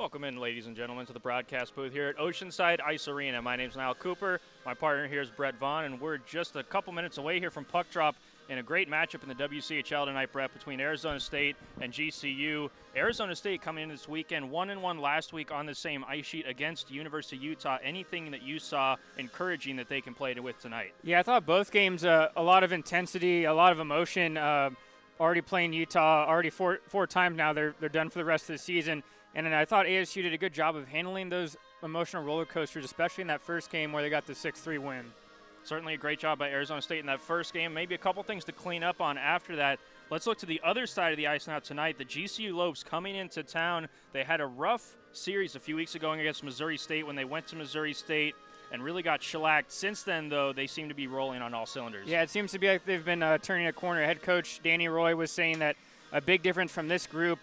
Welcome in, ladies and gentlemen, to the broadcast booth here at Oceanside Ice Arena. My name's Niall Cooper. My partner here is Brett Vaughn, and we're just a couple minutes away here from puck drop in a great matchup in the WCHL tonight, Brett, between Arizona State and GCU. Arizona State coming in this weekend, 1-1 last week on the same ice sheet against University of Utah. Anything that you saw encouraging that they can play with tonight? Yeah, I thought both games, a lot of intensity, a lot of emotion. Already playing Utah, already four times now. They're done for the rest of the season. And then I thought ASU did a good job of handling those emotional roller coasters, especially in that first game where they got the 6-3 win. Certainly a great job by Arizona State in that first game. Maybe a couple things to clean up on after that. Let's look to the other side of the ice now tonight. The GCU Lopes coming into town. They had a rough series a few weeks ago against Missouri State when they went to Missouri State and really got shellacked. Since then, though, they seem to be rolling on all cylinders. Yeah, it seems to be like they've been turning a corner. Head coach Danny Roy was saying that a big difference from this group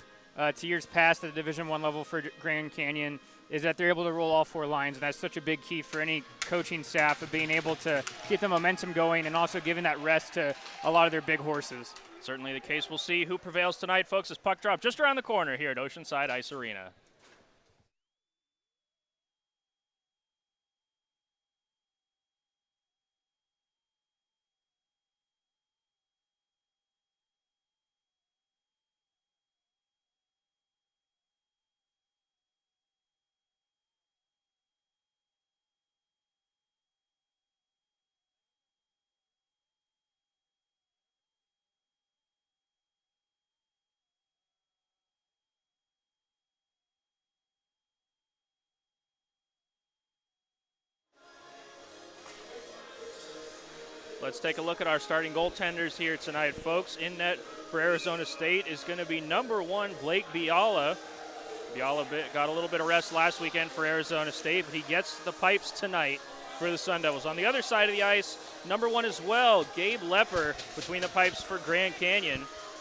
to years past at the Division I level for Grand Canyon is that they're able to roll all four lines, and that's such a big key for any coaching staff of being able to keep the momentum going and also giving that rest to a lot of their big horses. Certainly the case. We'll see who prevails tonight, folks, as puck drop just around the corner here at Oceanside Ice Arena. Let's take a look at our starting goaltenders here tonight, folks. In net for Arizona State is going to be number 1, Blake Biala. Biala got a little bit of rest last weekend for Arizona State, but he gets the pipes tonight for the Sun Devils. On the other side of the ice, number 1 as well, Gabe Lepper between the pipes for Grand Canyon.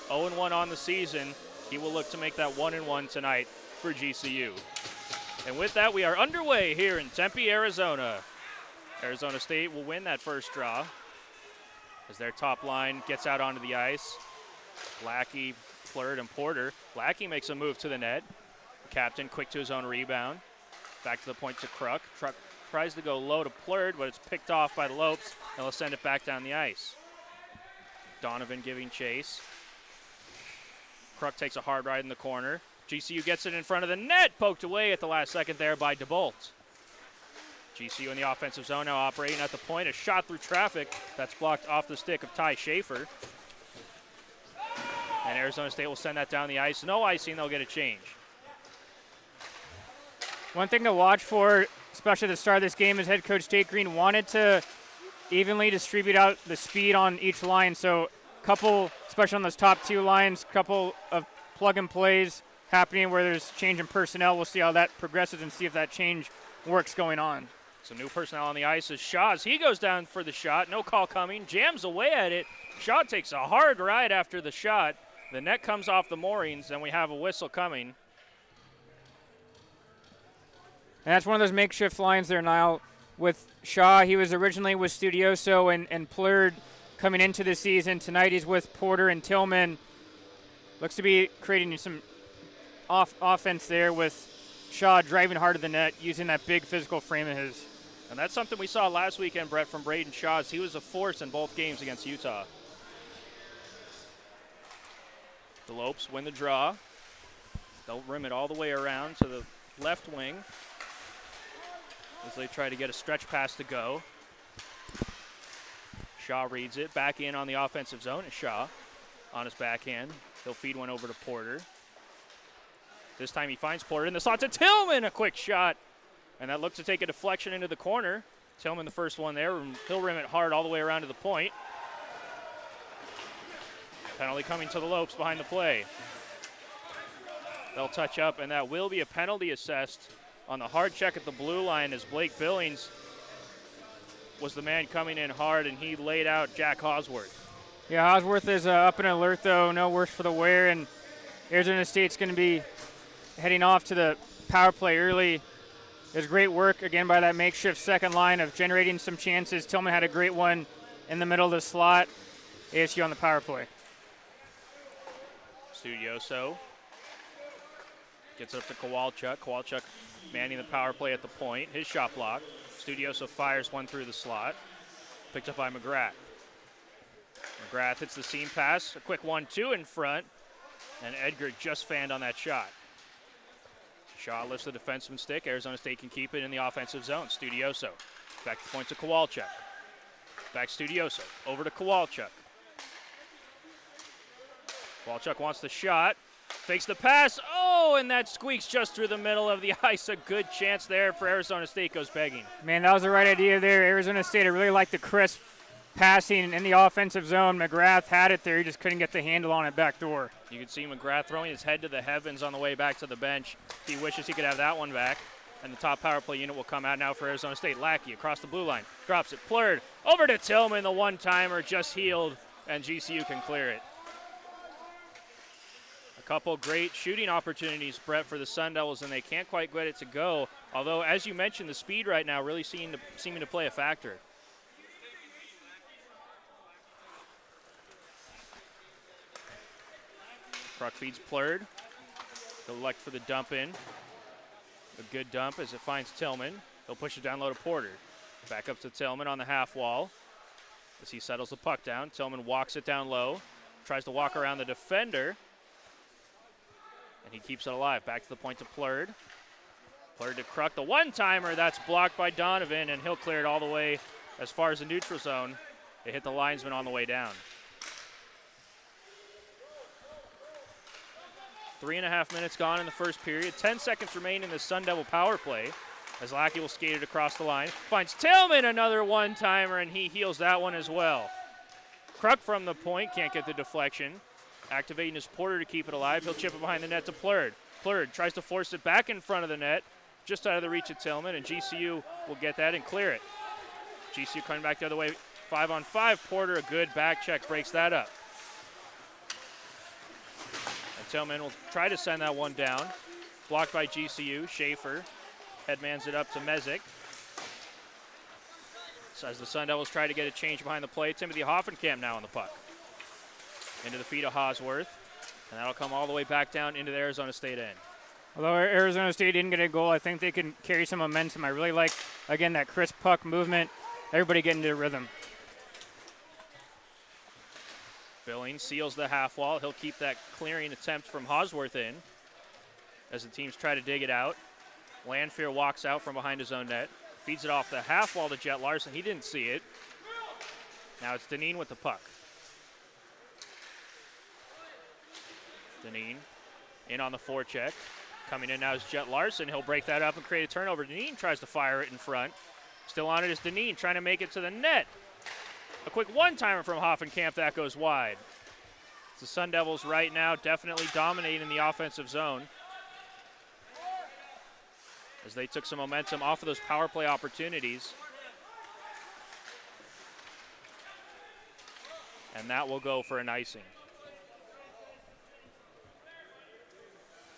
0-1 on the season. He will look to make that 1-1 tonight for GCU. And with that, we are underway here in Tempe, Arizona. Arizona State will win that first draw as their top line gets out onto the ice. Lackey, Flirt, and Porter. Lackey makes a move to the net. Captain quick to his own rebound. Back to the point to Kruk. Kruk tries to go low to Plurd, but it's picked off by the Lopes, and they'll send it back down the ice. Donovan giving chase. Kruk takes a hard ride in the corner. GCU gets it in front of the net, poked away at the last second there by DeBolt. GCU in the offensive zone now operating at the point. A shot through traffic that's blocked off the stick of Ty Schaefer. And Arizona State will send that down the ice. No icing, they'll get a change. One thing to watch for, especially at the start of this game, is head coach Tate Green wanted to evenly distribute out the speed on each line. So couple, especially on those top 2 lines, couple of plug and plays happening where there's change in personnel. We'll see how that progresses and see if that change works going on. So new personnel on the ice is Shaw. He goes down for the shot. No call coming. Jams away at it. Shaw takes a hard ride after the shot. The net comes off the moorings, and we have a whistle coming. And that's one of those makeshift lines there, Niall. With Shaw, he was originally with Studioso and Plurd coming into the season. Tonight he's with Porter and Tillman. Looks to be creating some offense there with Shaw driving hard to the net, using that big physical frame of his. And that's something we saw last weekend, Brett, from Braden Shaw. He was a force in both games against Utah. The Lopes win the draw. They'll rim it all the way around to the left wing as they try to get a stretch pass to go. Shaw reads it. Back in on the offensive zone is Shaw on his backhand. He'll feed one over to Porter. This time he finds Porter in the slot to Tillman. A quick shot. And that looked to take a deflection into the corner. Tillman the first one there. He'll rim it hard all the way around to the point. Penalty coming to the Lopes behind the play. They'll touch up, and that will be a penalty assessed on the hard check at the blue line as Blake Billings was the man coming in hard, and he laid out Jack Hosworth. Yeah, Hosworth is up and alert, though. No worse for the wear, and Arizona State's going to be heading off to the power play early. There's great work, again, by that makeshift second line of generating some chances. Tillman had a great one in the middle of the slot. ASU on the power play. Studioso Gets it up to Kowalchuk. Kowalchuk manning the power play at the point. His shot blocked. Studioso fires one through the slot. Picked up by McGrath. McGrath hits the seam pass. A quick 1-2 in front. And Edgar just fanned on that shot. Shaw lifts the defenseman stick. Arizona State can keep it in the offensive zone. Studioso. Back to the point to Kowalchuk. Back Studioso. Over to Kowalchuk. Kowalchuk wants the shot. Fakes the pass. Oh, and that squeaks just through the middle of the ice. A good chance there for Arizona State goes begging. Man, that was the right idea there. Arizona State, I really like the crisp passing in the offensive zone. McGrath had it there. He just couldn't get the handle on it back door. You can see McGrath throwing his head to the heavens on the way back to the bench. He wishes he could have that one back. And the top power play unit will come out now for Arizona State. Lackey across the blue line. Drops it. Plurd over to Tillman. The one-timer just healed, and GCU can clear it. A couple great shooting opportunities, Brett, for the Sun Devils, and they can't quite get it to go. Although, as you mentioned, the speed right now really seeming to play a factor. Kruk feeds Plurd. They'll elect for the dump in. A good dump as it finds Tillman. They'll push it down low to Porter. Back up to Tillman on the half wall as he settles the puck down. Tillman walks it down low. Tries to walk around the defender. And he keeps it alive. Back to the point to Plurd. Plurd to Kruk. The one-timer, that's blocked by Donovan, and he'll clear it all the way as far as the neutral zone. They hit the linesman on the way down. 3.5 minutes gone in the first period. 10 seconds remain in the Sun Devil power play as Lackey will skate it across the line. Finds Tillman, another one-timer, and he heals that one as well. Kruk from the point, can't get the deflection. Activating his Porter to keep it alive. He'll chip it behind the net to Plurd. Plurd tries to force it back in front of the net, just out of the reach of Tillman, and GCU will get that and clear it. GCU coming back the other way, 5-on-5. Porter, a good back check, breaks that up. And Tillman will try to send that one down. Blocked by GCU. Schaefer headmans it up to Mezek. So as the Sun Devils try to get a change behind the play, Timothy Hoffenkamp now on the puck. Into the feet of Hosworth, and that'll come all the way back down into the Arizona State end. Although Arizona State didn't get a goal, I think they can carry some momentum. I really like, again, that crisp puck movement. Everybody getting into rhythm. Billings seals the half wall. He'll keep that clearing attempt from Hosworth in as the teams try to dig it out. Landfear walks out from behind his own net, feeds it off the half wall to Jet Larson. He didn't see it. Now it's Deneen with the puck. Deneen in on the forecheck. Coming in now is Jet Larson. He'll break that up and create a turnover. Deneen tries to fire it in front. Still on it is Deneen trying to make it to the net. A quick one-timer from Hoffenkamp. That goes wide. The Sun Devils right now definitely dominating the offensive zone as they took some momentum off of those power play opportunities. And that will go for an icing.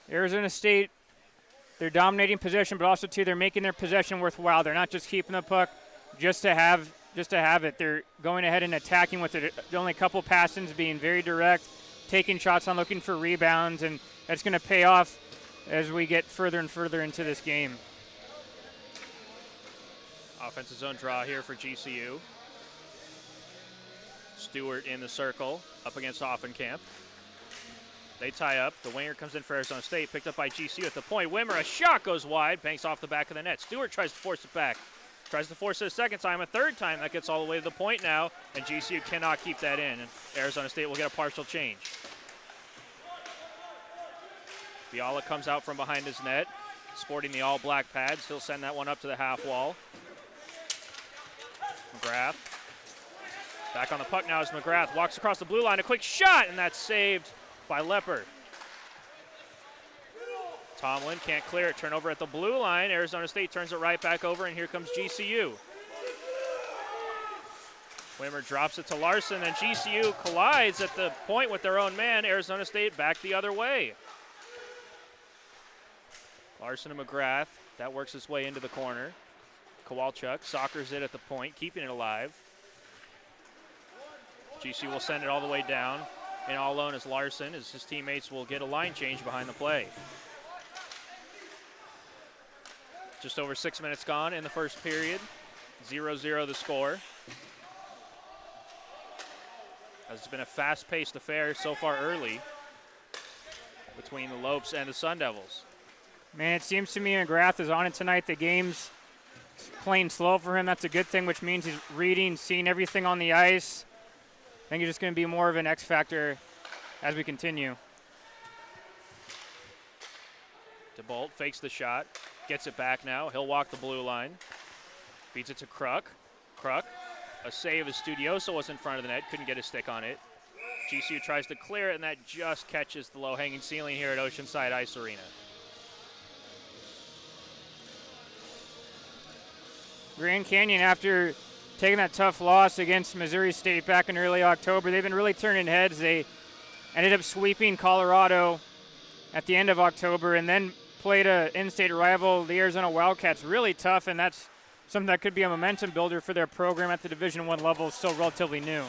Arizona State, they're dominating possession, but also, too, they're making their possession worthwhile. They're not just keeping the puck just to have it. They're going ahead and attacking with it. Only a couple pass-ins, being very direct, taking shots on, looking for rebounds, and that's going to pay off as we get further and further into this game. Offensive zone draw here for GCU. Stewart in the circle, up against Hoffenkamp. They tie up. The winger comes in for Arizona State, picked up by GCU at the point. Wimmer, a shot goes wide, banks off the back of the net. Stewart tries to force it back. Tries to force it a second time, a third time. That gets all the way to the point now, and GCU cannot keep that in. And Arizona State will get a partial change. Biala comes out from behind his net, sporting the all-black pads. He'll send that one up to the half wall. McGrath. Back on the puck now is McGrath. Walks across the blue line, a quick shot, and that's saved by Leopard. Tomlin can't clear it. Turnover at the blue line. Arizona State turns it right back over, and here comes GCU. Wimmer drops it to Larson, and GCU collides at the point with their own man. Arizona State back the other way. Larson and McGrath. That works its way into the corner. Kowalchuk soccers it at the point, keeping it alive. GCU will send it all the way down. And all alone is Larson, as his teammates will get a line change behind the play. Just over 6 minutes gone in the first period. 0-0 the score. It's been a fast-paced affair so far early between the Lopes and the Sun Devils. Man, it seems to me McGrath is on it tonight. The game's playing slow for him. That's a good thing, which means he's reading, seeing everything on the ice. I think he's just going to be more of an X factor as we continue. DeBolt fakes the shot, gets it back now. He'll walk the blue line. Feeds it to Kruk. Kruk, a save as Studioso was in front of the net, couldn't get a stick on it. GCU tries to clear it, and that just catches the low-hanging ceiling here at Oceanside Ice Arena. Grand Canyon, after taking that tough loss against Missouri State back in early October, they've been really turning heads. They ended up sweeping Colorado at the end of October and then played an in-state rival, the Arizona Wildcats, really tough, and that's something that could be a momentum builder for their program at the Division I level, still relatively new.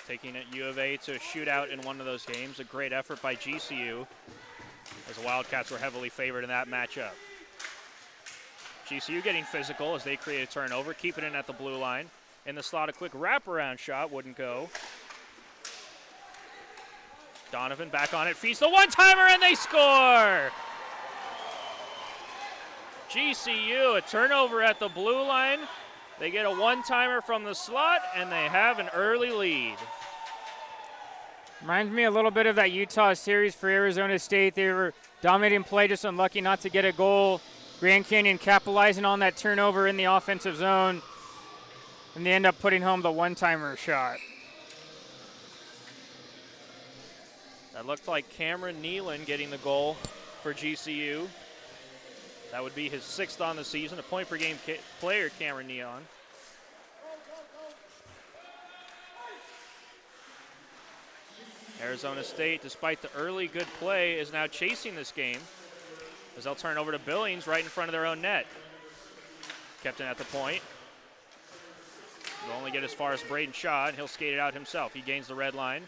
Taking it U of A to a shootout in one of those games. A great effort by GCU, as the Wildcats were heavily favored in that matchup. GCU getting physical as they create a turnover, keeping it at the blue line. In the slot, a quick wraparound shot wouldn't go. Donovan back on it, feeds the one-timer, and they score! GCU, a turnover at the blue line. They get a one-timer from the slot, and they have an early lead. Reminds me a little bit of that Utah series for Arizona State. They were dominating play, just unlucky not to get a goal. Grand Canyon capitalizing on that turnover in the offensive zone, and they end up putting home the one-timer shot. That looked like Cameron Nealon getting the goal for GCU. That would be his 6th on the season, a point-per-game player, Cameron Nealon. Arizona State, despite the early good play, is now chasing this game as they'll turn over to Billings right in front of their own net. Kept in at the point. He'll only get as far as Braden Shaw, and he'll skate it out himself. He gains the red line,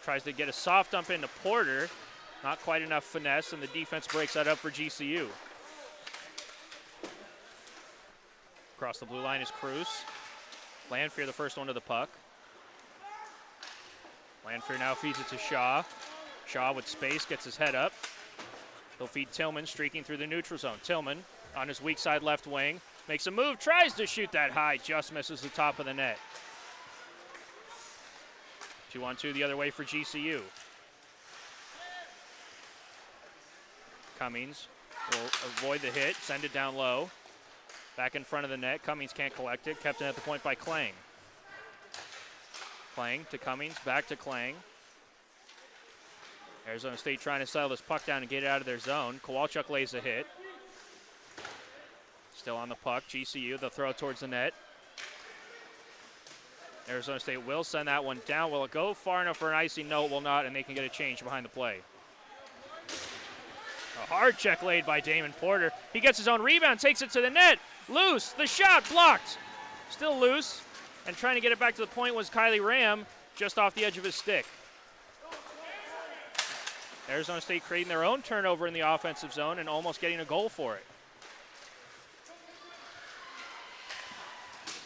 tries to get a soft dump into Porter. Not quite enough finesse, and the defense breaks that up for GCU. Across the blue line is Cruz. Lanfear, the first one to the puck. Lanfear now feeds it to Shaw. Shaw with space, gets his head up. He'll feed Tillman, streaking through the neutral zone. Tillman on his weak side left wing. Makes a move, tries to shoot that high, just misses the top of the net. 2-on-2 the other way for GCU. Cummings will avoid the hit, send it down low. Back in front of the net, Cummings can't collect it. Kept in at the point by Klang. Klang to Cummings, back to Klang. Arizona State trying to settle this puck down and get it out of their zone. Kowalchuk lays a hit. Still on the puck, GCU, they'll throw it towards the net. Arizona State will send that one down. Will it go far enough for an icy? No, it will not, and they can get a change behind the play. A hard check laid by Damon Porter. He gets his own rebound, takes it to the net. Loose, the shot blocked. Still loose, and trying to get it back to the point was Kylie Ram, just off the edge of his stick. Arizona State creating their own turnover in the offensive zone and almost getting a goal for it.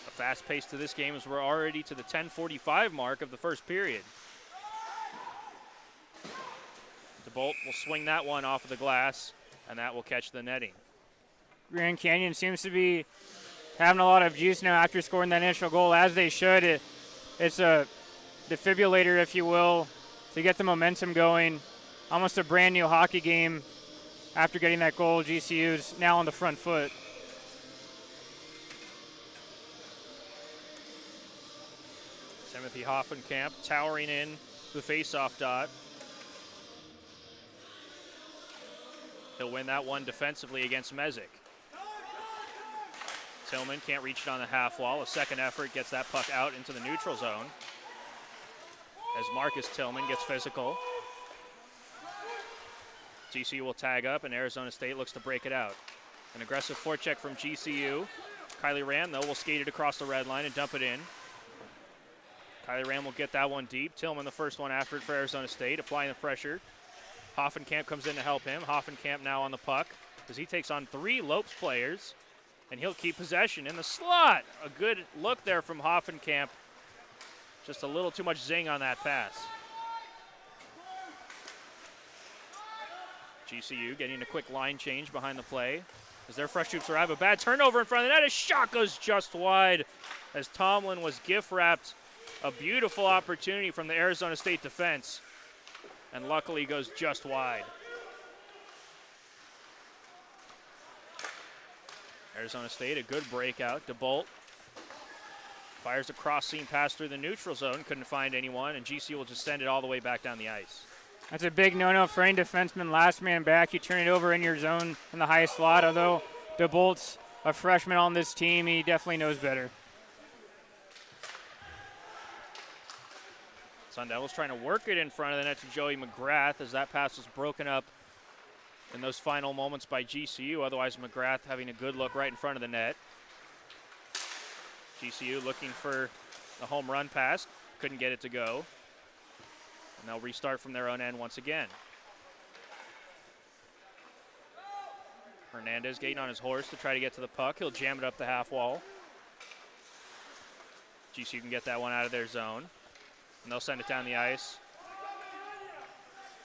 A fast pace to this game as we're already to the 10:45 mark of the first period. DeBolt will swing that one off of the glass, and that will catch the netting. Grand Canyon seems to be having a lot of juice now after scoring that initial goal, as they should. It's a defibrillator, if you will, to get the momentum going. Almost a brand new hockey game after getting that goal. GCU's now on the front foot. Timothy Hoffenkamp towering in the faceoff dot. He'll win that one defensively against Mezek. Tillman can't reach it on the half wall. A second effort gets that puck out into the neutral zone as Marcus Tillman gets physical. GCU will tag up, and Arizona State looks to break it out. An aggressive forecheck from GCU. Kylie Ram, though, will skate it across the red line and dump it in. Kylie Ram will get that one deep. Tillman, the first one after it for Arizona State, applying the pressure. Hoffenkamp comes in to help him. Hoffenkamp now on the puck as he takes on 3 Lopes players, and he'll keep possession in the slot. A good look there from Hoffenkamp. Just a little too much zing on that pass. GCU getting a quick line change behind the play as their fresh troops arrive. A bad turnover in front of the net. A shot goes just wide as Tomlin was gift-wrapped a beautiful opportunity from the Arizona State defense, and luckily goes just wide. Arizona State, a good breakout. DeBolt fires a cross-seam pass through the neutral zone. Couldn't find anyone, and GCU will just send it all the way back down the ice. That's a big no-no for any defenseman. Last man back, you turn it over in your zone in the high slot. Although DeBolt's a freshman on this team, he definitely knows better. Sun Devils trying to work it in front of the net to Joey McGrath as that pass was broken up in those final moments by GCU. Otherwise, McGrath having a good look right in front of the net. GCU looking for a home run pass. Couldn't get it to go. And they'll restart from their own end once again. Hernandez getting on his horse to try to get to the puck. He'll jam it up the half wall. GCU can get that one out of their zone, and they'll send it down the ice.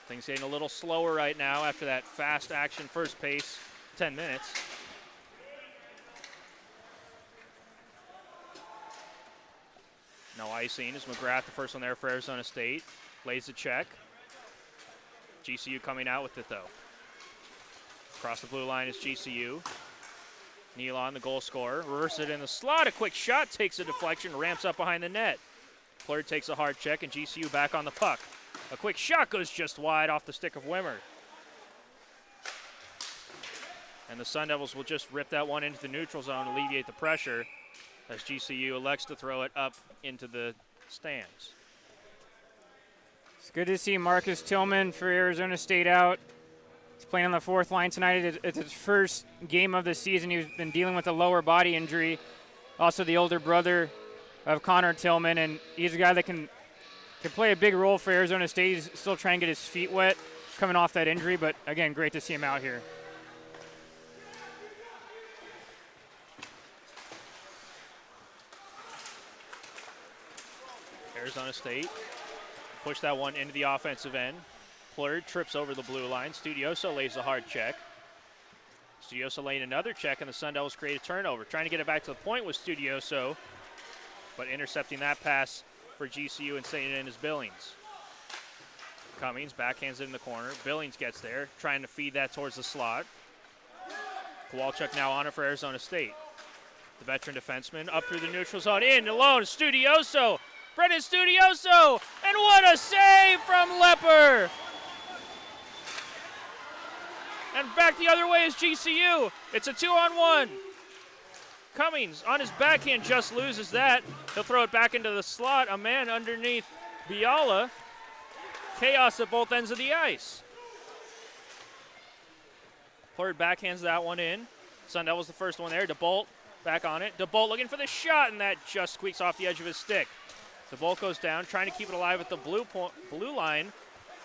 Things getting a little slower right now after that fast action first pace, 10 minutes. No icing as McGrath, the first one there for Arizona State, lays the check. GCU coming out with it though. Across the blue line is GCU. Nealon, the goal scorer, reverses it in the slot. A quick shot, takes a deflection, ramps up behind the net. Plurd takes a hard check, and GCU back on the puck. A quick shot goes just wide off the stick of Wimmer. And the Sun Devils will just rip that one into the neutral zone, alleviate the pressure, as GCU elects to throw it up into the stands. It's good to see Marcus Tillman for Arizona State out. He's playing on the fourth line tonight. It's his first game of the season. He's been dealing with a lower body injury. Also the older brother of Connor Tillman, and he's a guy that can play a big role for Arizona State. He's still trying to get his feet wet coming off that injury, but again, great to see him out here. Arizona State push that one into the offensive end. Plurd trips over the blue line. Studioso lays a hard check. Studioso laying another check, and the Sun Devils create a turnover. Trying to get it back to the point with Studioso, but intercepting that pass for GCU and sending it in is Billings. Cummings backhands it in the corner. Billings gets there, trying to feed that towards the slot. Kowalchuk now on it for Arizona State. The veteran defenseman up through the neutral zone, in alone, Studioso. Brendan Studioso, and what a save from Lepper! And back the other way is GCU. It's a 2-on-1. Cummings on his backhand just loses that. He'll throw it back into the slot. A man underneath Biala. Chaos at both ends of the ice. Plurd backhands that one in. Sun Devils the first one there. DeBolt back on it. DeBolt looking for the shot, and that just squeaks off the edge of his stick. DeBolt goes down, trying to keep it alive at the blue line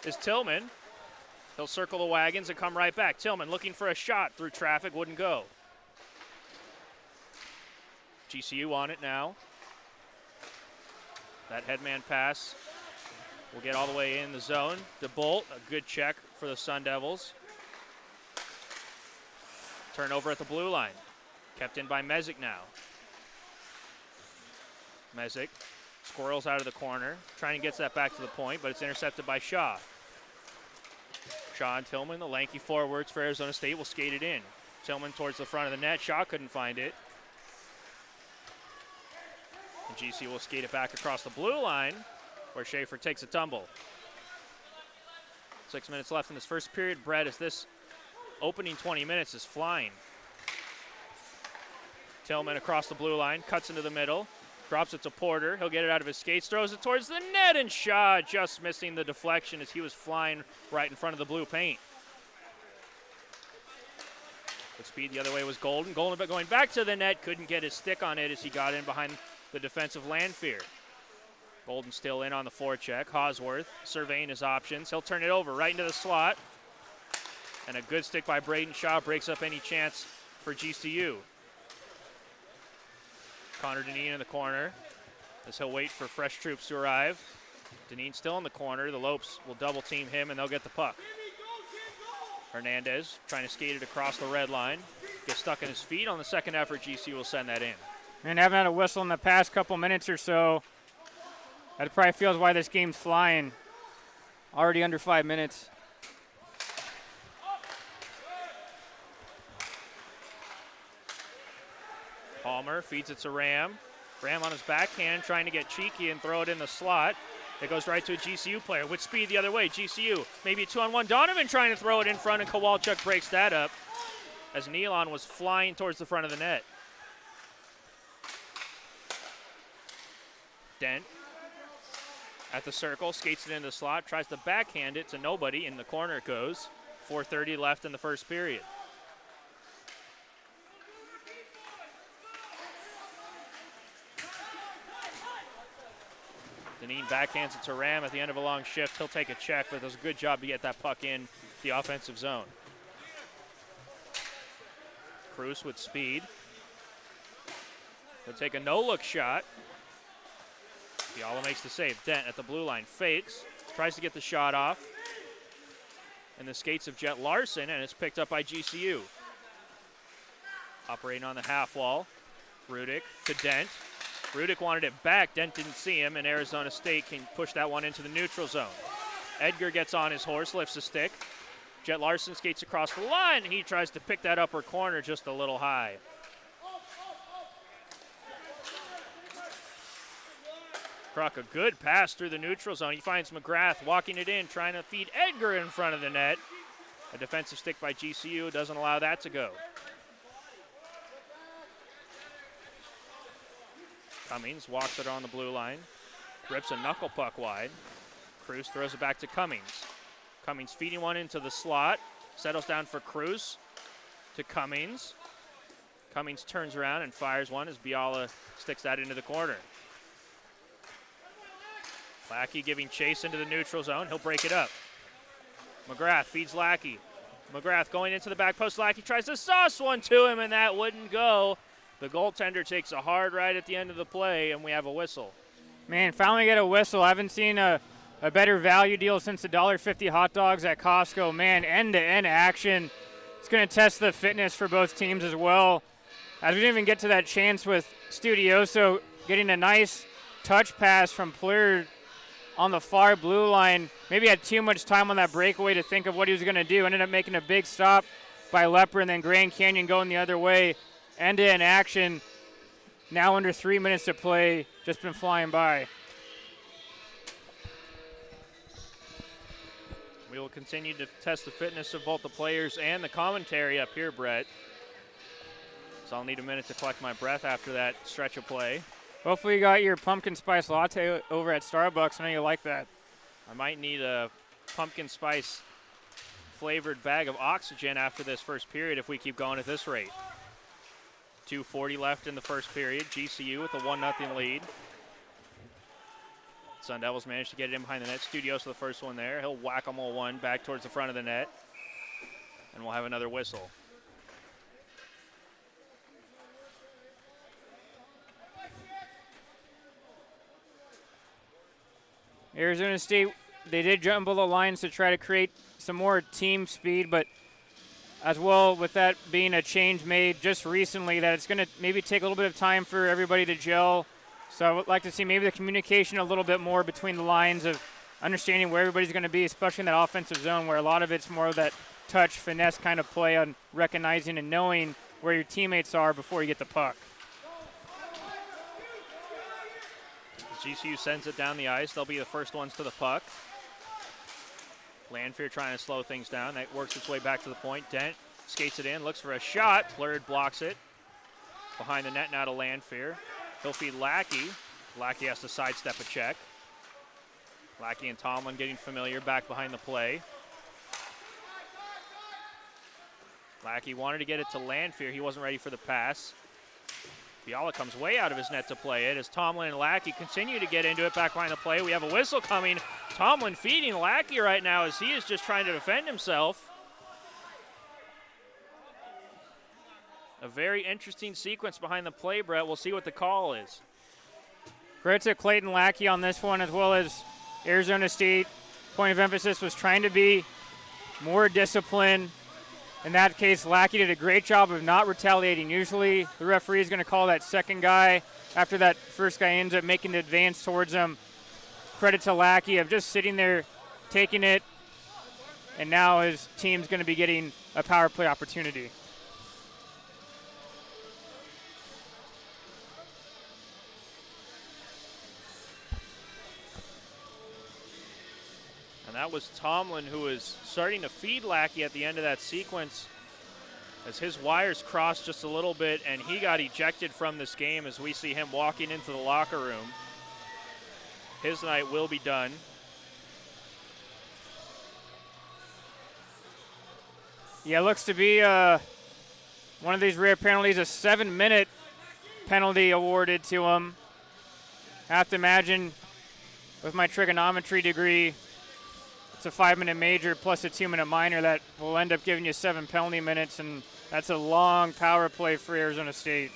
is Tillman. He'll circle the wagons and come right back. Tillman looking for a shot through traffic, wouldn't go. GCU on it now. That headman pass will get all the way in the zone. DeBolt, a good check for the Sun Devils. Turnover at the blue line. Kept in by Mezek now. Mezek squirrels out of the corner, trying to get that back to the point, but it's intercepted by Shaw. Shaw and Tillman, the lanky forwards for Arizona State, will skate it in. Tillman towards the front of the net. Shaw couldn't find it. And GC will skate it back across the blue line, where Schaefer takes a tumble. 6 minutes left in this first period. Brett, as this opening 20 minutes is flying. Tillman across the blue line, cuts into the middle, drops it to Porter. He'll get it out of his skates, throws it towards the net, and Shaw just missing the deflection as he was flying right in front of the blue paint. Good speed the other way was Golden. Golden, but going back to the net, couldn't get his stick on it as he got in behind the defensive Landfear. Golden still in on the forecheck. Hosworth surveying his options. He'll turn it over right into the slot. And a good stick by Braden Shaw breaks up any chance for GCU. Connor Deneen in the corner as he'll wait for fresh troops to arrive. Deneen still in the corner. The Lopes will double team him and they'll get the puck. Hernandez trying to skate it across the red line. Gets stuck in his feet on the second effort. GCU will send that in. And haven't had a whistle in the past couple minutes or so. That probably feels why this game's flying. Already under 5 minutes. Palmer feeds it to Ram. Ram on his backhand trying to get cheeky and throw it in the slot. It goes right to a GCU player with speed the other way. GCU, maybe a 2-on-1. Donovan trying to throw it in front, and Kowalchuk breaks that up as Nealon was flying towards the front of the net. Dent at the circle, skates it into the slot, tries to backhand it to nobody. In the corner it goes. 4:30 left in the first period. Deneen backhands it to Ram at the end of a long shift. He'll take a check, but does a good job to get that puck in the offensive zone. Cruz with speed. He'll take a no-look shot. Fiala makes the save. Dent at the blue line fakes, tries to get the shot off. And the skates of Jet Larson, and it's picked up by GCU. Operating on the half wall. Rudick to Dent. Rudick wanted it back. Dent didn't see him, and Arizona State can push that one into the neutral zone. Edgar gets on his horse, lifts a stick. Jet Larson skates across the line, and he tries to pick that upper corner just a little high. Kruk, a good pass through the neutral zone. He finds McGrath walking it in, trying to feed Edgar in front of the net. A defensive stick by GCU doesn't allow that to go. Cummings walks it on the blue line, rips a knuckle puck wide. Cruz throws it back to Cummings. Cummings feeding one into the slot, settles down for Cruz to Cummings. Cummings turns around and fires one as Biala sticks that into the corner. Lackey giving chase into the neutral zone. He'll break it up. McGrath feeds Lackey. McGrath going into the back post. Lackey tries to sauce one to him, and that wouldn't go. The goaltender takes a hard ride at the end of the play, and we have a whistle. Man, finally get a whistle. I haven't seen a better value deal since the $1.50 hot dogs at Costco. Man, end-to-end action. It's going to test the fitness for both teams as well. As we didn't even get to that chance with Studioso getting a nice touch pass from Plur on the far blue line. Maybe had too much time on that breakaway to think of what he was going to do. Ended up making a big stop by Lepper, and then Grand Canyon going the other way. End-to-end action. Now under 3 minutes to play. Just been flying by. We will continue to test the fitness of both the players and the commentary up here, Brett. So I'll need a minute to collect my breath after that stretch of play. Hopefully you got your pumpkin spice latte over at Starbucks. I know you like that. I might need a pumpkin spice flavored bag of oxygen after this first period if we keep going at this rate. 2:40 left in the first period. GCU with a 1-0 lead. Sun Devils managed to get it in behind the net. Studioso the first one there. He'll whack-a-mole one back towards the front of the net. And we'll have another whistle. Arizona State, they did jumble the lines to try to create some more team speed, but as well with that being a change made just recently, that it's going to maybe take a little bit of time for everybody to gel. So I would like to see maybe the communication a little bit more between the lines of understanding where everybody's going to be, especially in that offensive zone where a lot of it's more of that touch, finesse kind of play on recognizing and knowing where your teammates are before you get the puck. GCU sends it down the ice. They'll be the first ones to the puck. Landfear trying to slow things down. That works its way back to the point. Dent skates it in, looks for a shot. Blurred blocks it. Behind the net now to Landfear. He'll feed Lackey. Lackey has to sidestep a check. Lackey and Tomlin getting familiar back behind the play. Lackey wanted to get it to Landfear. He wasn't ready for the pass. Fiala comes way out of his net to play it as Tomlin and Lackey continue to get into it back behind the play. We have a whistle coming. Tomlin feeding Lackey right now as he is just trying to defend himself. A very interesting sequence behind the play, Brett. We'll see what the call is. Credit to Clayton Lackey on this one, as well as Arizona State. Point of emphasis was trying to be more disciplined. In that case, Lackey did a great job of not retaliating. Usually the referee is going to call that second guy after that first guy ends up making the advance towards him. Credit to Lackey of just sitting there, taking it, and now his team's going to be getting a power play opportunity. And that was Tomlin, who was starting to feed Lackey at the end of that sequence as his wires crossed just a little bit, and he got ejected from this game as we see him walking into the locker room. His night will be done. Yeah, it looks to be one of these rare penalties, a 7-minute penalty awarded to him. I have to imagine with my trigonometry degree, it's a 5-minute major plus a 2-minute minor that will end up giving you 7 penalty minutes, and that's a long power play for Arizona State.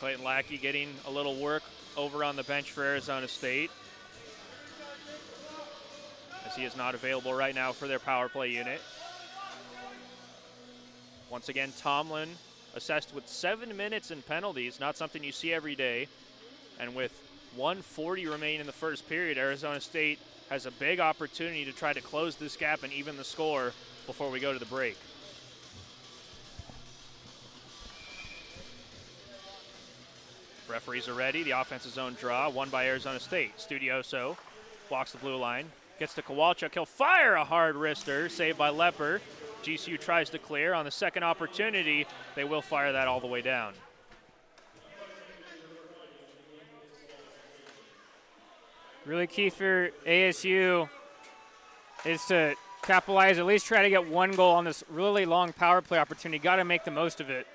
Clayton Lackey getting a little work over on the bench for Arizona State, as he is not available right now for their power play unit. Once again, Tomlin assessed with 7 minutes in penalties, not something you see every day. And with 1:40 remaining in the first period, Arizona State has a big opportunity to try to close this gap and even the score before we go to the break. Referees are ready. The offensive zone draw, won by Arizona State. Studioso walks the blue line, gets to Kowalczyk. He'll fire a hard wrister, saved by Lepper. GCU tries to clear. On the second opportunity, they will fire that all the way down. Really key for ASU is to capitalize, at least try to get one goal on this really long power play opportunity. Got to make the most of it.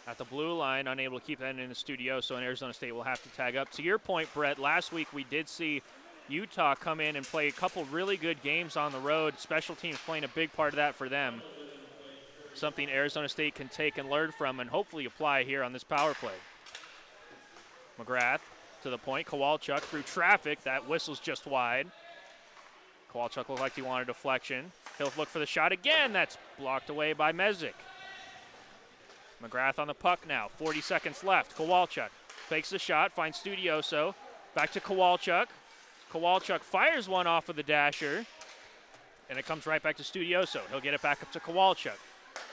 At the blue line, unable to keep that in the studio, so Arizona State will have to tag up. To your point, Brett, last week we did see Utah come in and play a couple really good games on the road. Special teams playing a big part of that for them. Something Arizona State can take and learn from and hopefully apply here on this power play. McGrath to the point. Kowalczyk through traffic. That whistle's just wide. Kowalczyk looked like he wanted a deflection. He'll look for the shot again. That's blocked away by Mezek. McGrath on the puck now. 40 seconds left. Kowalczyk fakes the shot, finds Studioso. Back to Kowalczyk. Kowalczyk fires one off of the dasher, and it comes right back to Studioso. He'll get it back up to Kowalczyk.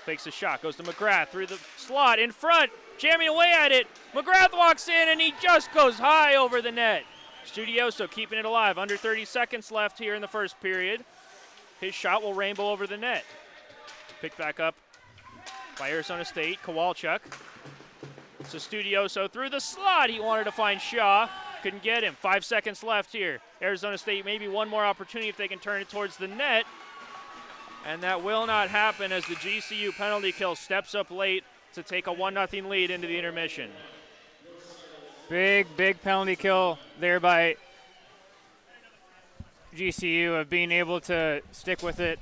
Fakes the shot, goes to McGrath through the slot in front, jamming away at it. McGrath walks in, and he just goes high over the net. Studioso keeping it alive. Under 30 seconds left here in the first period. His shot will rainbow over the net. Picked back up by Arizona State. Kowalczyk. So Studioso through the slot. He wanted to find Shaw. Couldn't get him. 5 seconds left here. Arizona State maybe one more opportunity if they can turn it towards the net. And that will not happen as the GCU penalty kill steps up late to take a 1-0 lead into the intermission. Big penalty kill there by GCU of being able to stick with it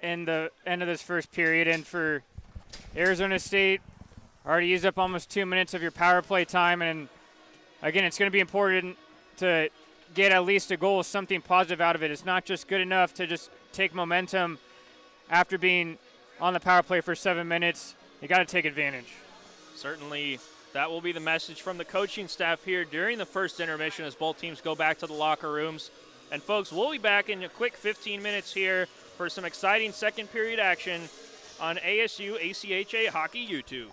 in the end of this first period. And for Arizona State, already used up almost 2 minutes of your power play time. And again, it's going to be important to get at least a goal, something positive out of it. It's not just good enough to just take momentum after being on the power play for 7 minutes. You got to take advantage. Certainly, that will be the message from the coaching staff here during the first intermission as both teams go back to the locker rooms. And folks, we'll be back in a quick 15 minutes here for some exciting second period action on ASU ACHA Hockey YouTube.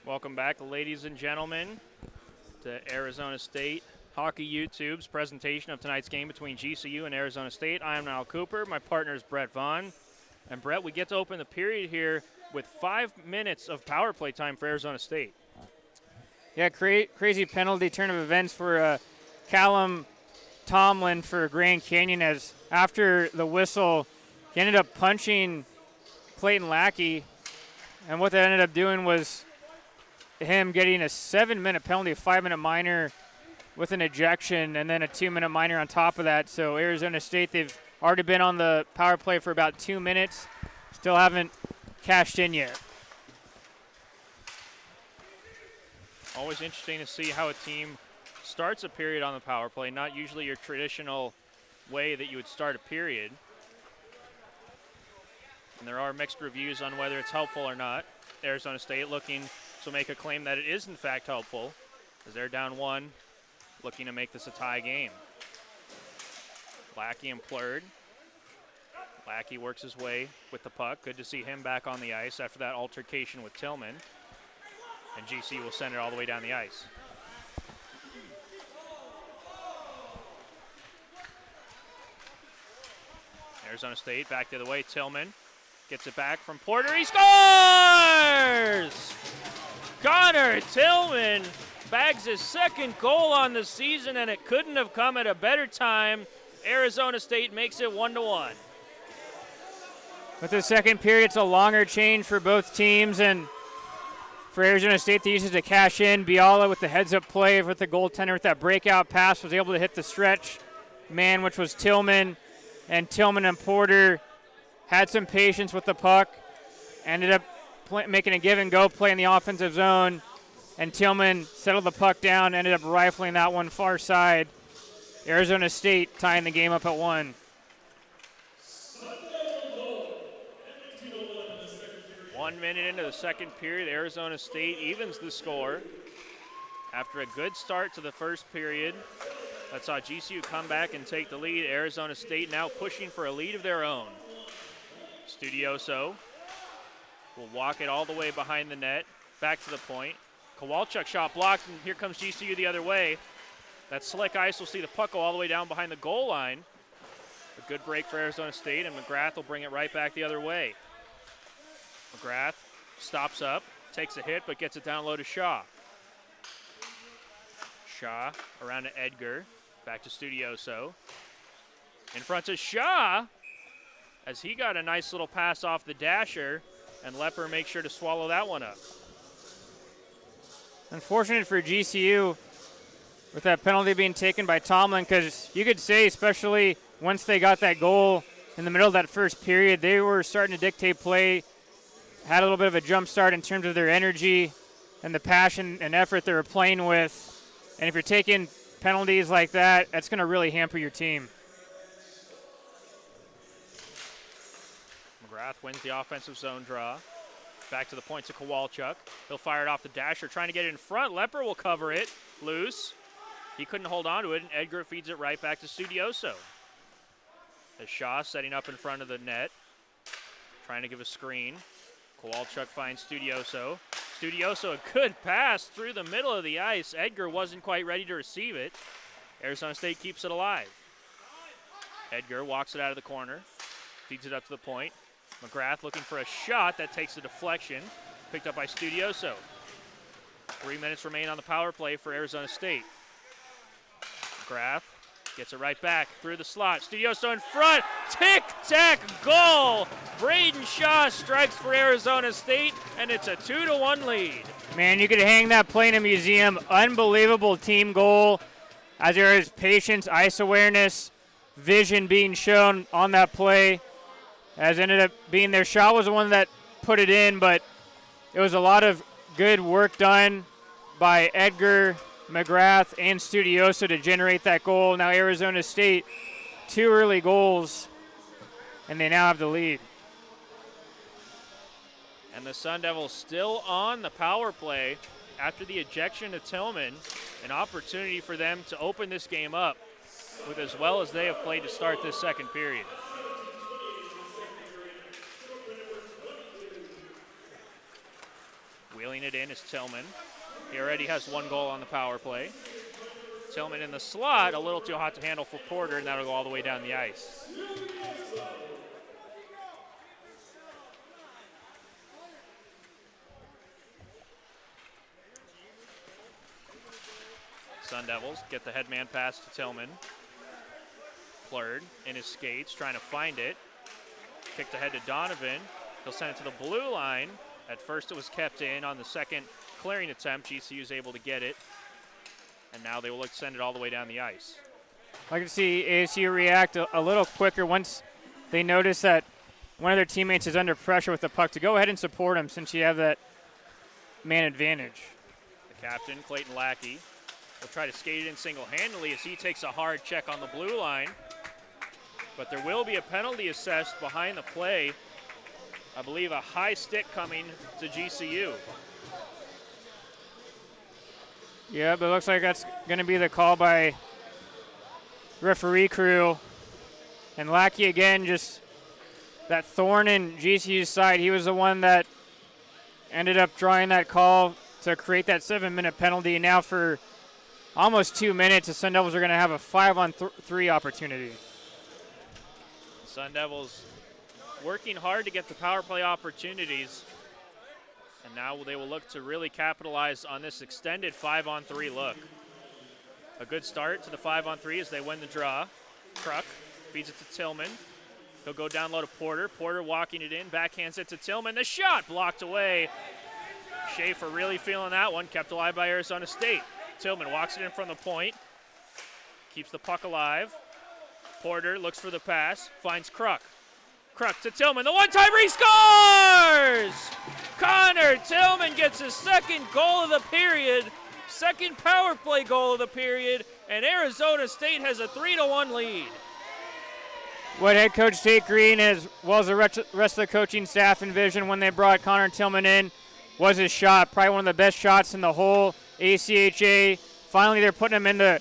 Welcome back, ladies and gentlemen, to Arizona State Hockey YouTube's presentation of tonight's game between GCU and Arizona State. I am Niall Cooper. My partner is Brett Vaughn. And Brett, we get to open the period here with 5 minutes of power play time for Arizona State. Yeah, crazy penalty turn of events for Callum Tomlin for Grand Canyon, as after the whistle, he ended up punching Clayton Lackey. And what that ended up doing was him getting a 7-minute penalty, a 5-minute minor with an ejection, and then a 2-minute minor on top of that. So Arizona State, they've already been on the power play for about 2 minutes. Still haven't cashed in yet. Always interesting to see how a team starts a period on the power play, not usually your traditional way that you would start a period. And there are mixed reviews on whether it's helpful or not. Arizona State looking to make a claim that it is in fact helpful, as they're down 1, looking to make this a tie game. Lackey and Plurd. Lackey works his way with the puck. Good to see him back on the ice after that altercation with Tillman. And GC will send it all the way down the ice. Arizona State back the other way. Tillman gets it back from Porter. He scores! Connor Tillman bags his second goal on the season, and it couldn't have come at a better time. Arizona State makes it 1-1. With the second period, it's a longer change for both teams, and for Arizona State, they use it to cash in. Biala with the heads-up play with the goaltender with that breakout pass was able to hit the stretch man, which was Tillman. And Tillman and Porter had some patience with the puck, ended up making a give-and-go play in the offensive zone, and Tillman settled the puck down, ended up rifling that one far side. Arizona State tying the game up at 1. 1 minute into the second period, Arizona State evens the score. After a good start to the first period, that saw GCU come back and take the lead. Arizona State now pushing for a lead of their own. Studioso will walk it all the way behind the net, back to the point. Kowalchuk shot blocked, and here comes GCU the other way. That slick ice will see the puck go all the way down behind the goal line. A good break for Arizona State, and McGrath will bring it right back the other way. McGrath stops up, takes a hit, but gets it down low to Shaw. Shaw around to Edgar, back to Studioso. In front to Shaw, as he got a nice little pass off the dasher, and Lepper makes sure to swallow that one up. Unfortunate for GCU with that penalty being taken by Tomlin, because you could say, especially once they got that goal in the middle of that first period, they were starting to dictate play, had a little bit of a jump start in terms of their energy and the passion and effort they were playing with. And if you're taking penalties like that, that's going to really hamper your team. McGrath wins the offensive zone draw. Back to the point to Kowalchuk. He'll fire it off the dasher, trying to get it in front. Lepper will cover it. Loose. He couldn't hold on to it, and Edgar feeds it right back to Studioso. As Shaw setting up in front of the net, trying to give a screen. Kowalchuk finds Studioso. Studioso, a good pass through the middle of the ice. Edgar wasn't quite ready to receive it. Arizona State keeps it alive. Edgar walks it out of the corner, feeds it up to the point. McGrath looking for a shot that takes the deflection, picked up by Studioso. 3 minutes remain on the power play for Arizona State. McGrath gets it right back through the slot. Studioso in front. Tic-tac goal. Braden Shaw strikes for Arizona State, and it's a 2-1 lead. Man, you could hang that play in a museum. Unbelievable team goal. As there is patience, ice awareness, vision being shown on that play. As ended up being there. Shaw was the one that put it in, but it was a lot of good work done by Edgar, McGrath, and Studioso to generate that goal. Now Arizona State, 2 early goals, and they now have the lead. And the Sun Devils still on the power play after the ejection to Tillman. An opportunity for them to open this game up with as well as they have played to start this second period. Wheeling it in is Tillman. He already has 1 goal on the power play. Tillman in the slot, a little too hot to handle for Porter, and that'll go all the way down the ice. Sun Devils get the headman pass to Tillman. Plurd in his skates, trying to find it. Kicked ahead to Donovan. He'll send it to the blue line. At first it was kept in. On the second clearing attempt, GCU is able to get it. And now they will look to send it all the way down the ice. I can see ASU react a little quicker once they notice that one of their teammates is under pressure with the puck to go ahead and support him since you have that man advantage. The captain, Clayton Lackey, will try to skate it in single-handedly as he takes a hard check on the blue line. But there will be a penalty assessed behind the play. I believe a high stick coming to GCU. Yeah, but it looks like that's going to be the call by referee crew. And Lackey again, just that thorn in GCU's side. He was the one that ended up drawing that call to create that 7-minute penalty. And now for almost 2 minutes, the Sun Devils are going to have a 5-on-3 opportunity. Sun Devils working hard to get the power play opportunities. And now they will look to really capitalize on this extended 5-on-3 look. A good start to the 5-on-3 as they win the draw. Kruk feeds it to Tillman. He'll go down low to Porter. Porter walking it in, backhands it to Tillman. The shot blocked away. Schaefer really feeling that one, kept alive by Arizona State. Tillman walks it in from the point, keeps the puck alive. Porter looks for the pass, finds Kruk. Kruk to Tillman, the one-timer, he scores! Connor Tillman gets his second goal of the period, second power play goal of the period, and Arizona State has a 3-1 lead. What head coach Tate Green, as well as the rest of the coaching staff, envisioned when they brought Connor Tillman in was his shot, probably one of the best shots in the whole ACHA. Finally, they're putting him in the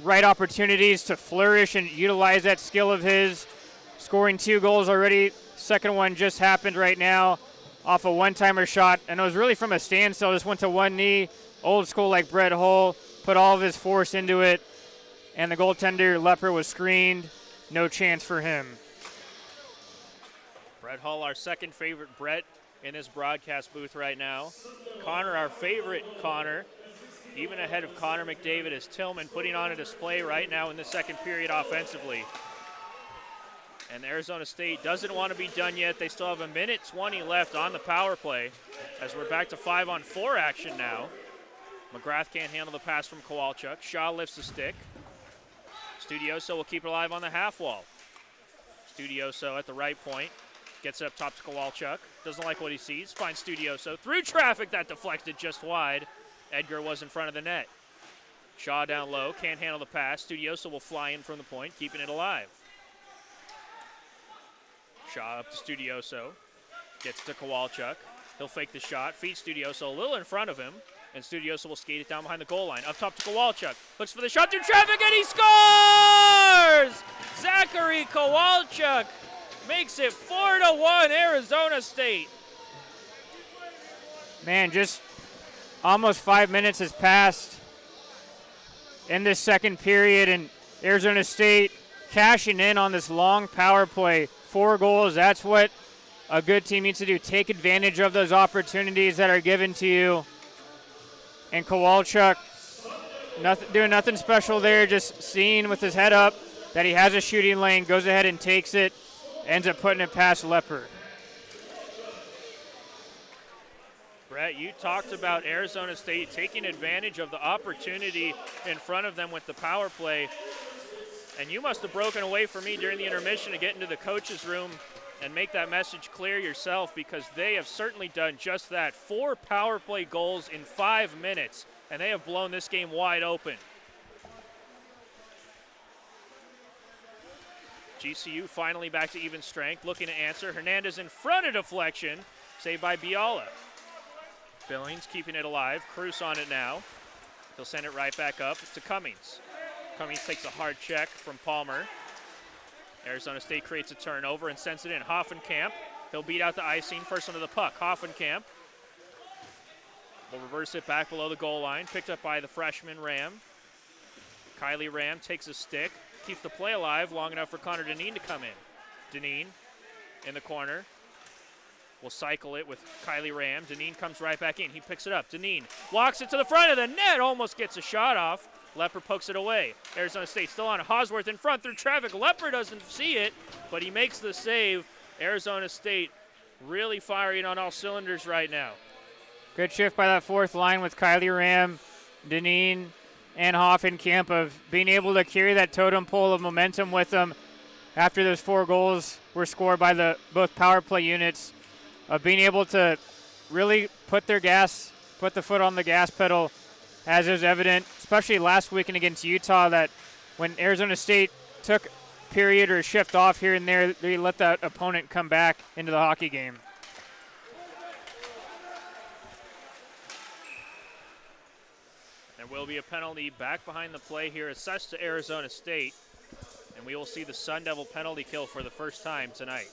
right opportunities to flourish and utilize that skill of his. Scoring 2 goals already. Second one just happened right now off a one-timer shot, and it was really from a standstill. Just went to one knee, old school like Brett Hull, put all of his force into it, and the goaltender Lepper was screened. No chance for him. Brett Hull, our second favorite Brett in this broadcast booth right now. Connor, our favorite Connor, even ahead of Connor McDavid, as Tillman putting on a display right now in the second period offensively. And Arizona State doesn't want to be done yet. They still have 1:20 left on the power play as we're back to 5-on-4 action now. McGrath can't handle the pass from Kowalchuk. Shaw lifts the stick. Studioso will keep it alive on the half wall. Studioso at the right point. Gets it up top to Kowalchuk. Doesn't like what he sees. Finds Studioso. Through traffic, that deflected just wide. Edgar was in front of the net. Shaw down low. Can't handle the pass. Studioso will fly in from the point, keeping it alive. Shaw up to Studioso. Gets to Kowalchuk. He'll fake the shot. Feeds Studioso a little in front of him. And Studioso will skate it down behind the goal line. Up top to Kowalchuk. Looks for the shot through traffic, and he scores! Zachary Kowalchuk makes it 4-1 Arizona State. Man, just almost 5 minutes has passed in this second period, and Arizona State cashing in on this long power play. 4 goals, that's what a good team needs to do. Take advantage of those opportunities that are given to you. And Kowalchuk, doing nothing special there, just seeing with his head up that he has a shooting lane, goes ahead and takes it, ends up putting it past Lepper. Brett, you talked about Arizona State taking advantage of the opportunity in front of them with the power play. And you must have broken away from me during the intermission to get into the coach's room and make that message clear yourself, because they have certainly done just that. 4 power play goals in 5 minutes, and they have blown this game wide open. GCU finally back to even strength, looking to answer. Hernandez in front of deflection, saved by Biala. Billings keeping it alive. Cruz on it now. He'll send it right back up to Cummings. Cummings takes a hard check from Palmer. Arizona State creates a turnover and sends it in. Hoffenkamp, he'll beat out the icing. First one to the puck. Hoffenkamp We'll reverse it back below the goal line. Picked up by the freshman Ram. Kylie Ram takes a stick. Keeps the play alive long enough for Connor Deneen to come in. Deneen in the corner. We'll cycle it with Kylie Ram. Deneen comes right back in. He picks it up. Deneen walks it to the front of the net. Almost gets a shot off. Lepper pokes it away. Arizona State still on it. Hosworth in front through traffic. Lepper doesn't see it, but he makes the save. Arizona State really firing on all cylinders right now. Good shift by that fourth line with Kylie Ram, Deneen, and Hoffenkamp of being able to carry that totem pole of momentum with them after those 4 goals were scored by the both power play units, of being able to really put the foot on the gas pedal, as is evident, especially last weekend against Utah, that when Arizona State took period or shift off here and there, they let that opponent come back into the hockey game. There will be a penalty back behind the play here, assessed to Arizona State, and we will see the Sun Devil penalty kill for the first time tonight.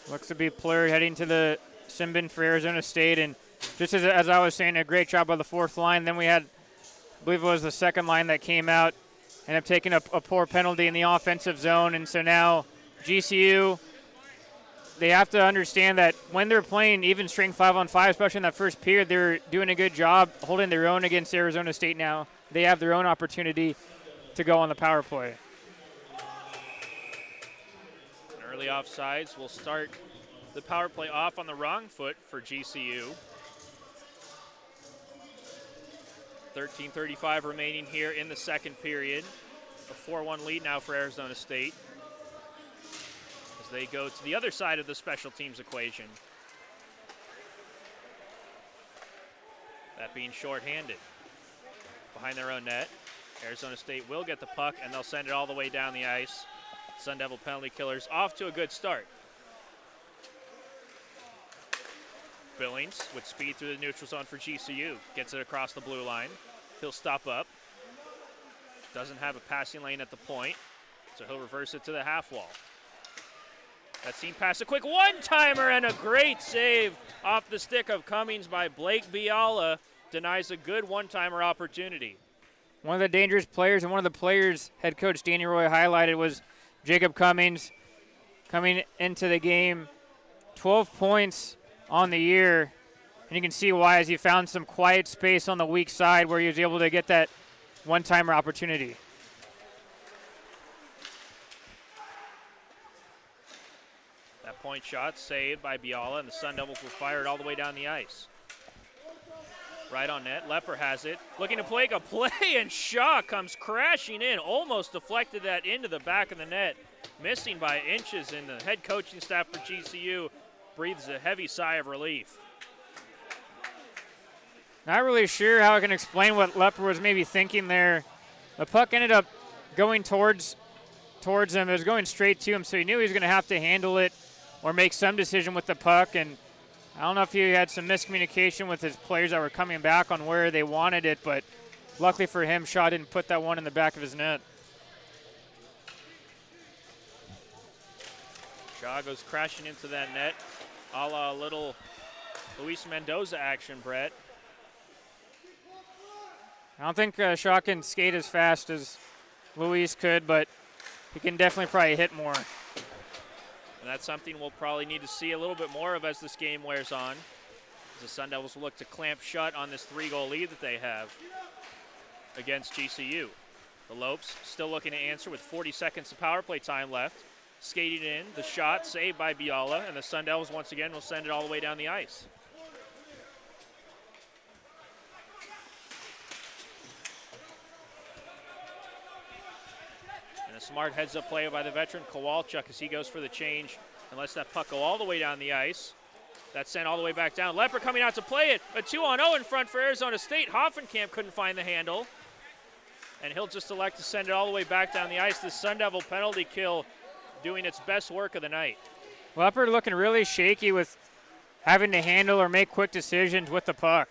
Looks to be Plur heading to the sin bin for Arizona State, and just as I was saying, a great job by the fourth line. Then we had, I believe it was the second line that came out, ended up taking a poor penalty in the offensive zone, and so now GCU, they have to understand that when they're playing even strength 5-on-5, especially in that first period, they're doing a good job holding their own against Arizona State now. They have their own opportunity to go on the power play. Early offsides will start the power play off on the wrong foot for GCU. 13:35 remaining here in the second period. A 4-1 lead now for Arizona State as they go to the other side of the special teams equation. That being shorthanded. Behind their own net, Arizona State will get the puck, and they'll send it all the way down the ice. Sun Devil penalty killers off to a good start. Billings with speed through the neutral zone for GCU. Gets it across the blue line. He'll stop up. Doesn't have a passing lane at the point, so he'll reverse it to the half wall. That seam pass, a quick one-timer, and a great save off the stick of Cummings by Blake Biala. Denies a good one-timer opportunity. One of the dangerous players, and one of the players head coach Danny Roy highlighted, was Jacob Cummings coming into the game. 12 points on the year, and you can see why, as he found some quiet space on the weak side where he was able to get that one-timer opportunity. That point shot saved by Biala, and the Sun Devils will fire it all the way down the ice. Right on net, Lepper has it. Looking to play a play, and Shaw comes crashing in. Almost deflected that into the back of the net. Missing by inches, and the head coaching staff for GCU breathes a heavy sigh of relief. Not really sure how I can explain what Lepper was maybe thinking there. The puck ended up going towards him. It was going straight to him, so he knew he was going to have to handle it or make some decision with the puck. And I don't know if he had some miscommunication with his players that were coming back on where they wanted it, but luckily for him, Shaw didn't put that one in the back of his net. Shaw goes crashing into that net, a la little Luis Mendoza action, Brett. I don't think Shaw can skate as fast as Luis could, but he can definitely probably hit more. And that's something we'll probably need to see a little bit more of as this game wears on, as the Sun Devils will look to clamp shut on this 3-goal lead that they have against GCU. The Lopes still looking to answer with 40 seconds of power play time left. Skating in, the shot saved by Biala, and the Sun Devils once again will send it all the way down the ice. And a smart heads-up play by the veteran Kowalchuk as he goes for the change and lets that puck go all the way down the ice. That's sent all the way back down. Lepper coming out to play it. A 2-on-0 in front for Arizona State. Hoffenkamp couldn't find the handle, and he'll just elect to send it all the way back down the ice. The Sun Devil penalty kill doing its best work of the night. Lepper looking really shaky with having to handle or make quick decisions with the puck.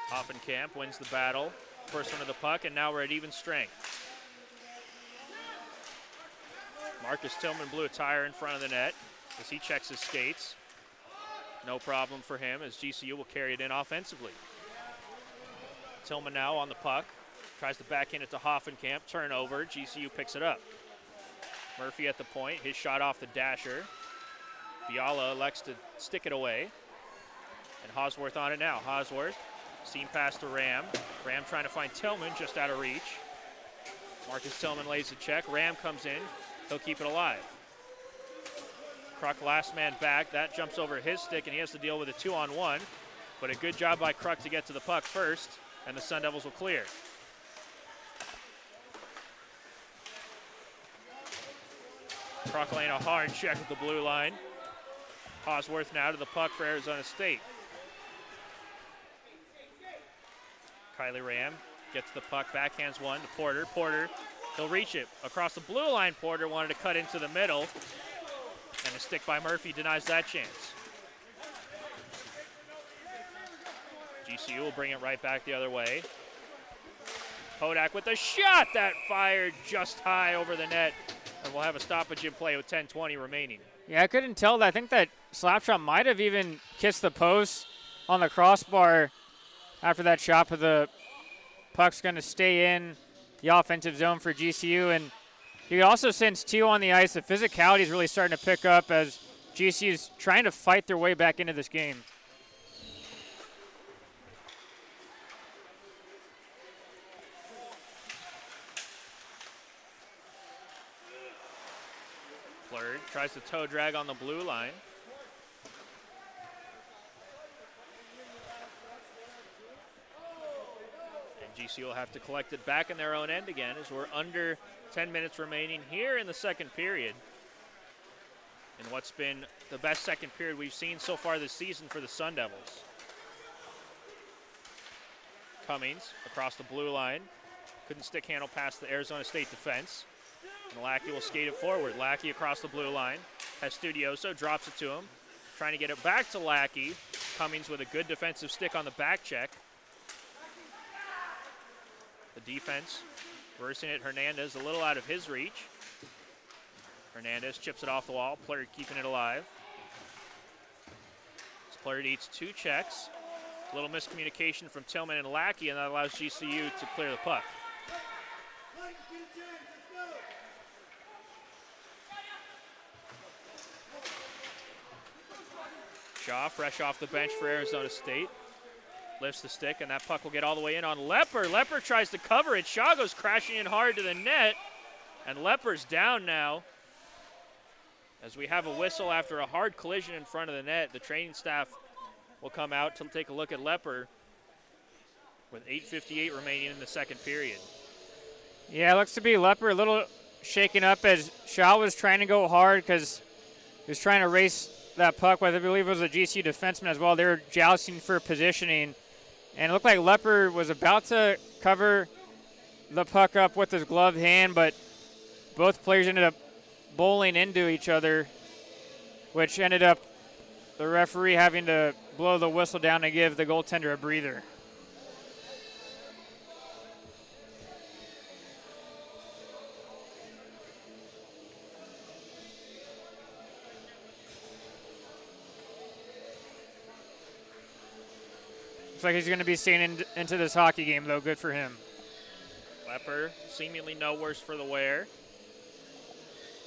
Hoffenkamp wins the battle. First one to the puck, and now we're at even strength. Marcus Tillman blew a tire in front of the net as he checks his skates. no problem for him as GCU will carry it in offensively. Tillman now on the puck. Tries to backhand it to Hoffenkamp. Turnover. GCU picks it up. Murphy at the point. His shot off the dasher. Biala elects to stick it away. And Hosworth on it now. Hosworth. Seam pass to Ram. Ram trying to find Tillman just out of reach. Marcus Tillman lays the check. Ram comes in. He'll keep it alive. Kruk last man back. That jumps over his stick, and he has to deal with a 2-on-1. But a good job by Kruk to get to the puck first, and the Sun Devils will clear. Kruk laying a hard check at the blue line. Hosworth now to the puck for Arizona State. Kylie Ram gets the puck, backhands one to Porter. Porter, he'll reach it across the blue line. Porter wanted to cut into the middle, and a stick by Murphy denies that chance. GCU will bring it right back the other way. Hodak with a shot that fired just high over the net, and we'll have a stoppage in play with 10:20 remaining. Yeah, I couldn't tell that. I think that slap shot might have even kissed the post on the crossbar after that shot, but the puck's going to stay in the offensive zone for GCU. And you can also sense, too, on the ice, the physicality is really starting to pick up as GCU's trying to fight their way back into this game. Flurd tries to toe drag on the blue line. GCU will have to collect it back in their own end again as we're under 10 minutes remaining here in the second period. In what's been the best second period we've seen so far this season for the Sun Devils. Cummings across the blue line. Couldn't stick handle past the Arizona State defense. And Lackey will skate it forward. Lackey across the blue line. Has Studioso, drops it to him. Trying to get it back to Lackey. Cummings with a good defensive stick on the back check. The defense reversing it. Hernandez a little out of his reach. Hernandez chips it off the wall. Plurd keeping it alive. Plurd eats two checks. A little miscommunication from Tillman and Lackey, and that allows GCU to clear the puck. Shaw fresh off the bench for Arizona State. Lifts the stick, and that puck will get all the way in on Lepper. Lepper tries to cover it. Shaw goes crashing in hard to the net, and Lepper's down now. As we have a whistle after a hard collision in front of the net, the training staff will come out to take a look at Lepper with 8:58 remaining in the second period. Yeah, it looks to be Lepper a little shaken up as Shaw was trying to go hard because he was trying to race that puck with, I believe it was a GCU defenseman as well. They were jousting for positioning. And it looked like Lepper was about to cover the puck up with his gloved hand, but both players ended up bowling into each other, which ended up the referee having to blow the whistle down to give the goaltender a breather. Looks like he's going to be staying into this hockey game, though. Good for him. Lepper seemingly no worse for the wear.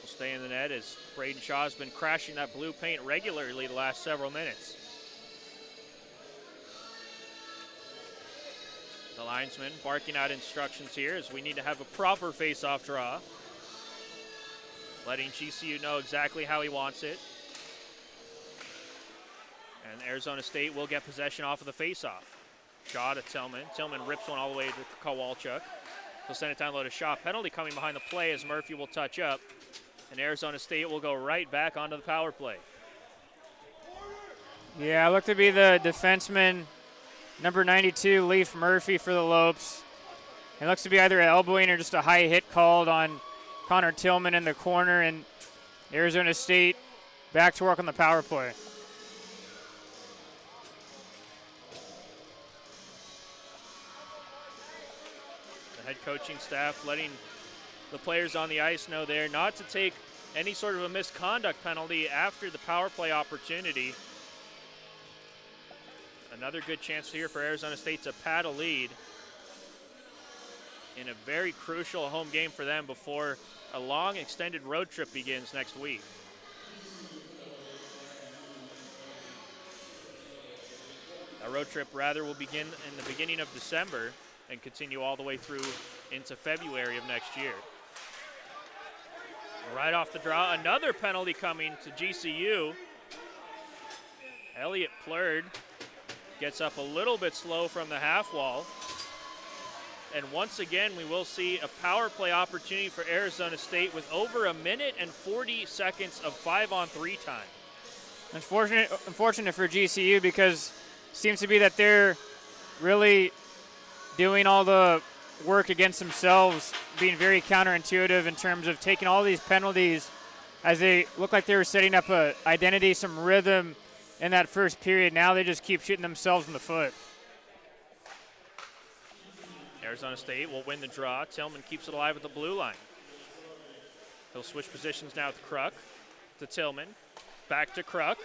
Will stay in the net as Braden Shaw has been crashing that blue paint regularly the last several minutes. The linesman barking out instructions here as we need to have a proper face-off draw. Letting GCU know exactly how he wants it. And Arizona State will get possession off of the faceoff. Shaw to Tillman. Tillman rips one all the way to Kowalchuk. He'll send it down low to Shaw. Penalty coming behind the play as Murphy will touch up. And Arizona State will go right back onto the power play. Yeah, it looked to be the defenseman, number 92, Leaf Murphy for the Lopes. It looks to be either an elbowing or just a high hit called on Connor Tillman in the corner. And Arizona State back to work on the power play. Head coaching staff letting the players on the ice know there not to take any sort of a misconduct penalty after the power play opportunity. Another good chance here for Arizona State to pad a lead in a very crucial home game for them before a long extended road trip begins next week. A road trip, rather, will begin in the beginning of December and continue all the way through into February of next year. Right off the draw, another penalty coming to GCU. Elliott Plurd gets up a little bit slow from the half wall. And once again, we will see a power play opportunity for Arizona State with over 1 minute and 40 seconds of 5-on-3 time. Unfortunate for GCU, because it seems to be that they're really doing all the work against themselves, being very counterintuitive in terms of taking all these penalties as they look like they were setting up a identity, some rhythm in that first period. Now they just keep shooting themselves in the foot. Arizona State will win the draw. Tillman keeps it alive at the blue line. He'll switch positions now with Kruk to Tillman. Back to Kruk.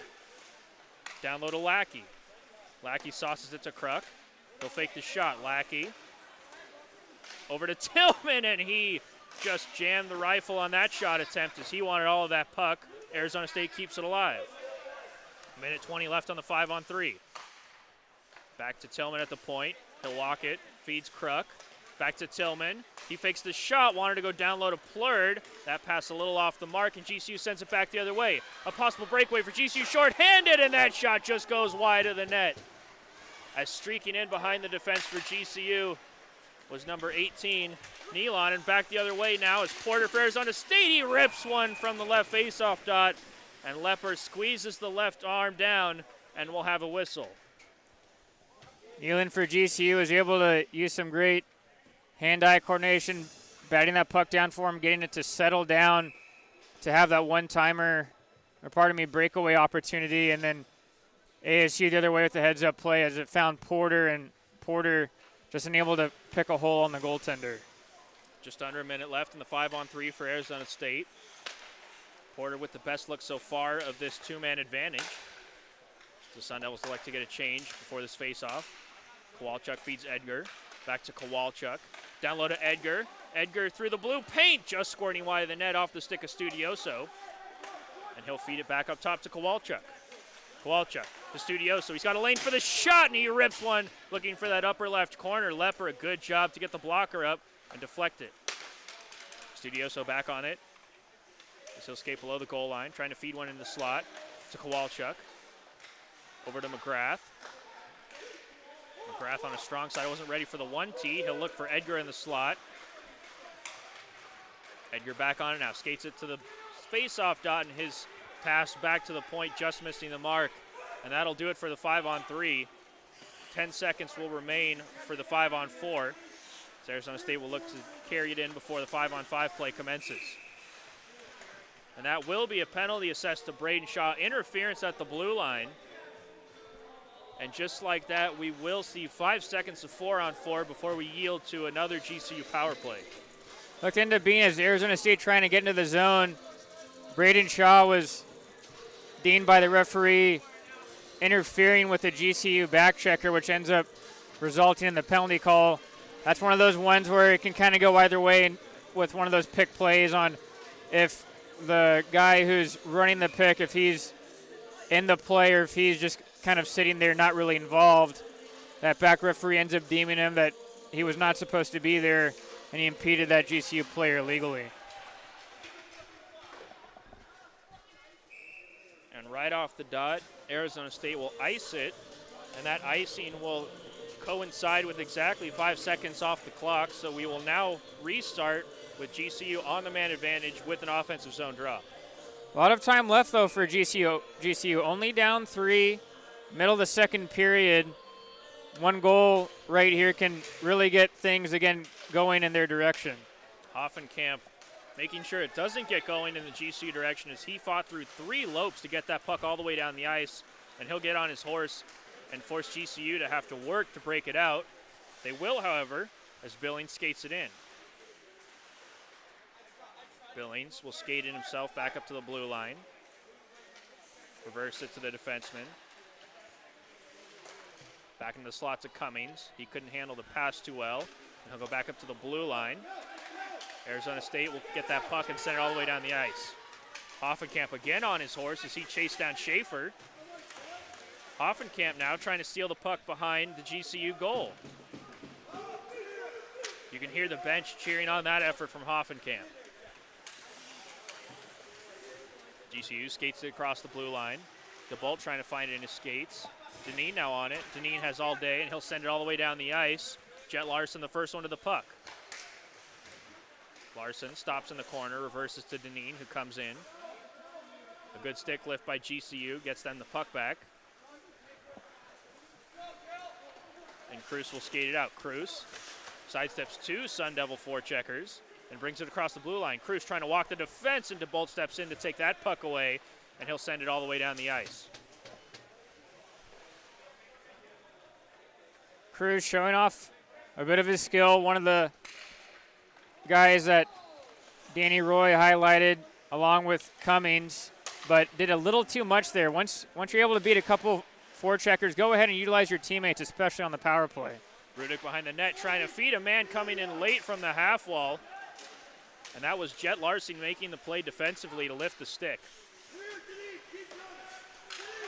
Down low to Lackey. Lackey sauces it to Kruk. He'll fake the shot. Lackey over to Tillman, and he just jammed the rifle on that shot attempt as he wanted all of that puck. Arizona State keeps it alive. 1:20 left on the 5-on-3. Back to Tillman at the point. He'll walk it, feeds Kruk. Back to Tillman. He fakes the shot, wanted to go down low to Plurd. That pass a little off the mark, and GCU sends it back the other way. A possible breakaway for GCU, short-handed, and that shot just goes wide of the net. As streaking in behind the defense for GCU was number 18, Nealon, and back the other way now is Porter for Arizona State. He rips one from the left faceoff dot, and Lepper squeezes the left arm down, and we'll have a whistle. Nealon for GCU is able to use some great hand-eye coordination, batting that puck down for him, getting it to settle down to have that one-timer, or breakaway opportunity, and then ASU the other way with the heads-up play as it found Porter, and Porter just unable to pick a hole on the goaltender. Just under 1 minute left in the 5-on-3 for Arizona State. Porter with the best look so far of this two-man advantage. The Sun Devils elect to get a change before this face-off. Kowalchuk feeds Edgar. Back to Kowalchuk. Down low to Edgar. Edgar through the blue paint, just squirting wide of the net off the stick of Studioso. And he'll feed it back up top to Kowalchuk. Kowalchuk to Studioso. He's got a lane for the shot, and he rips one, looking for that upper left corner. Lepper, a good job to get the blocker up and deflect it. Studioso back on it. He'll skate below the goal line, trying to feed one in the slot to Kowalchuk. Over to McGrath. McGrath on a strong side, wasn't ready for the 1T. He'll look for Edgar in the slot. Edgar back on it now, skates it to the face-off dot, and his pass back to the point, just missing the mark. And that'll do it for the 5-on-3. 10 seconds will remain for the 5-on-4. So Arizona State will look to carry it in before the 5-on-5 play commences. And that will be a penalty assessed to Braden Shaw. Interference at the blue line. And just like that, we will see 5 seconds of 4-on-4 before we yield to another GCU power play. Looked into being as Arizona State trying to get into the zone. Braden Shaw was deemed by the referee interfering with the GCU back checker, which ends up resulting in the penalty call. That's one of those ones where it can kind of go either way with one of those pick plays on if the guy who's running the pick, if he's in the play or if he's just kind of sitting there not really involved. That back referee ends up deeming him that he was not supposed to be there, and he impeded that GCU player legally. And right off the dot, Arizona State will ice it, and that icing will coincide with exactly 5 seconds off the clock, so we will now restart with GCU on the man advantage with an offensive zone draw. A lot of time left, though, for GCU. Only down 3, middle of the second period. One goal right here can really get things, again, going in their direction. Hoffenkamp making sure it doesn't get going in the GCU direction as he fought through 3 Lopes to get that puck all the way down the ice, and he'll get on his horse and force GCU to have to work to break it out. They will, however, as Billings skates it in. Billings will skate in himself back up to the blue line. Reverse it to the defenseman. Back into the slot to Cummings. He couldn't handle the pass too well. And he'll go back up to the blue line. Arizona State will get that puck and send it all the way down the ice. Hoffenkamp again on his horse as he chased down Schaefer. Hoffenkamp now trying to steal the puck behind the GCU goal. You can hear the bench cheering on that effort from Hoffenkamp. GCU skates it across the blue line. DeBolt trying to find it in his skates. Deneen now on it. Deneen has all day, and he'll send it all the way down the ice. Jet Larson, the first one to the puck. Larson stops in the corner, reverses to Deneen, who comes in. A good stick lift by GCU, gets them the puck back. And Cruz will skate it out. Cruz sidesteps two Sun Devil forecheckers and brings it across the blue line. Cruz trying to walk the defense, and DeBolt steps in to take that puck away, and he'll send it all the way down the ice. Cruz showing off a bit of his skill. One of the guys that Danny Roy highlighted along with Cummings, but did a little too much there. Once you're able to beat a couple forecheckers, go ahead and utilize your teammates, especially on the power play. Rudick behind the net trying to feed a man coming in late from the half wall. And that was Jet Larson making the play defensively to lift the stick.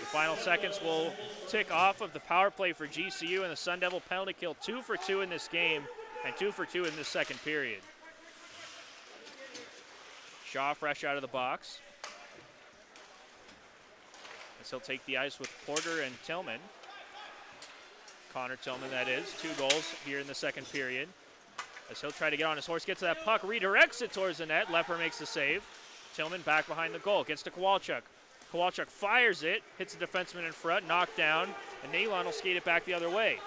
The final seconds will tick off of the power play for GCU, and the Sun Devil penalty kill 2 for 2 in this game and 2 for 2 in this second period. Shaw fresh out of the box. As he'll take the ice with Porter and Tillman. Connor Tillman, that is. 2 goals here in the second period. As he'll try to get on his horse, gets to that puck, redirects it towards the net. Lepper makes the save. Tillman back behind the goal, gets to Kowalchuk. Kowalchuk fires it, hits the defenseman in front, knocked down, and Nealon will skate it back the other way.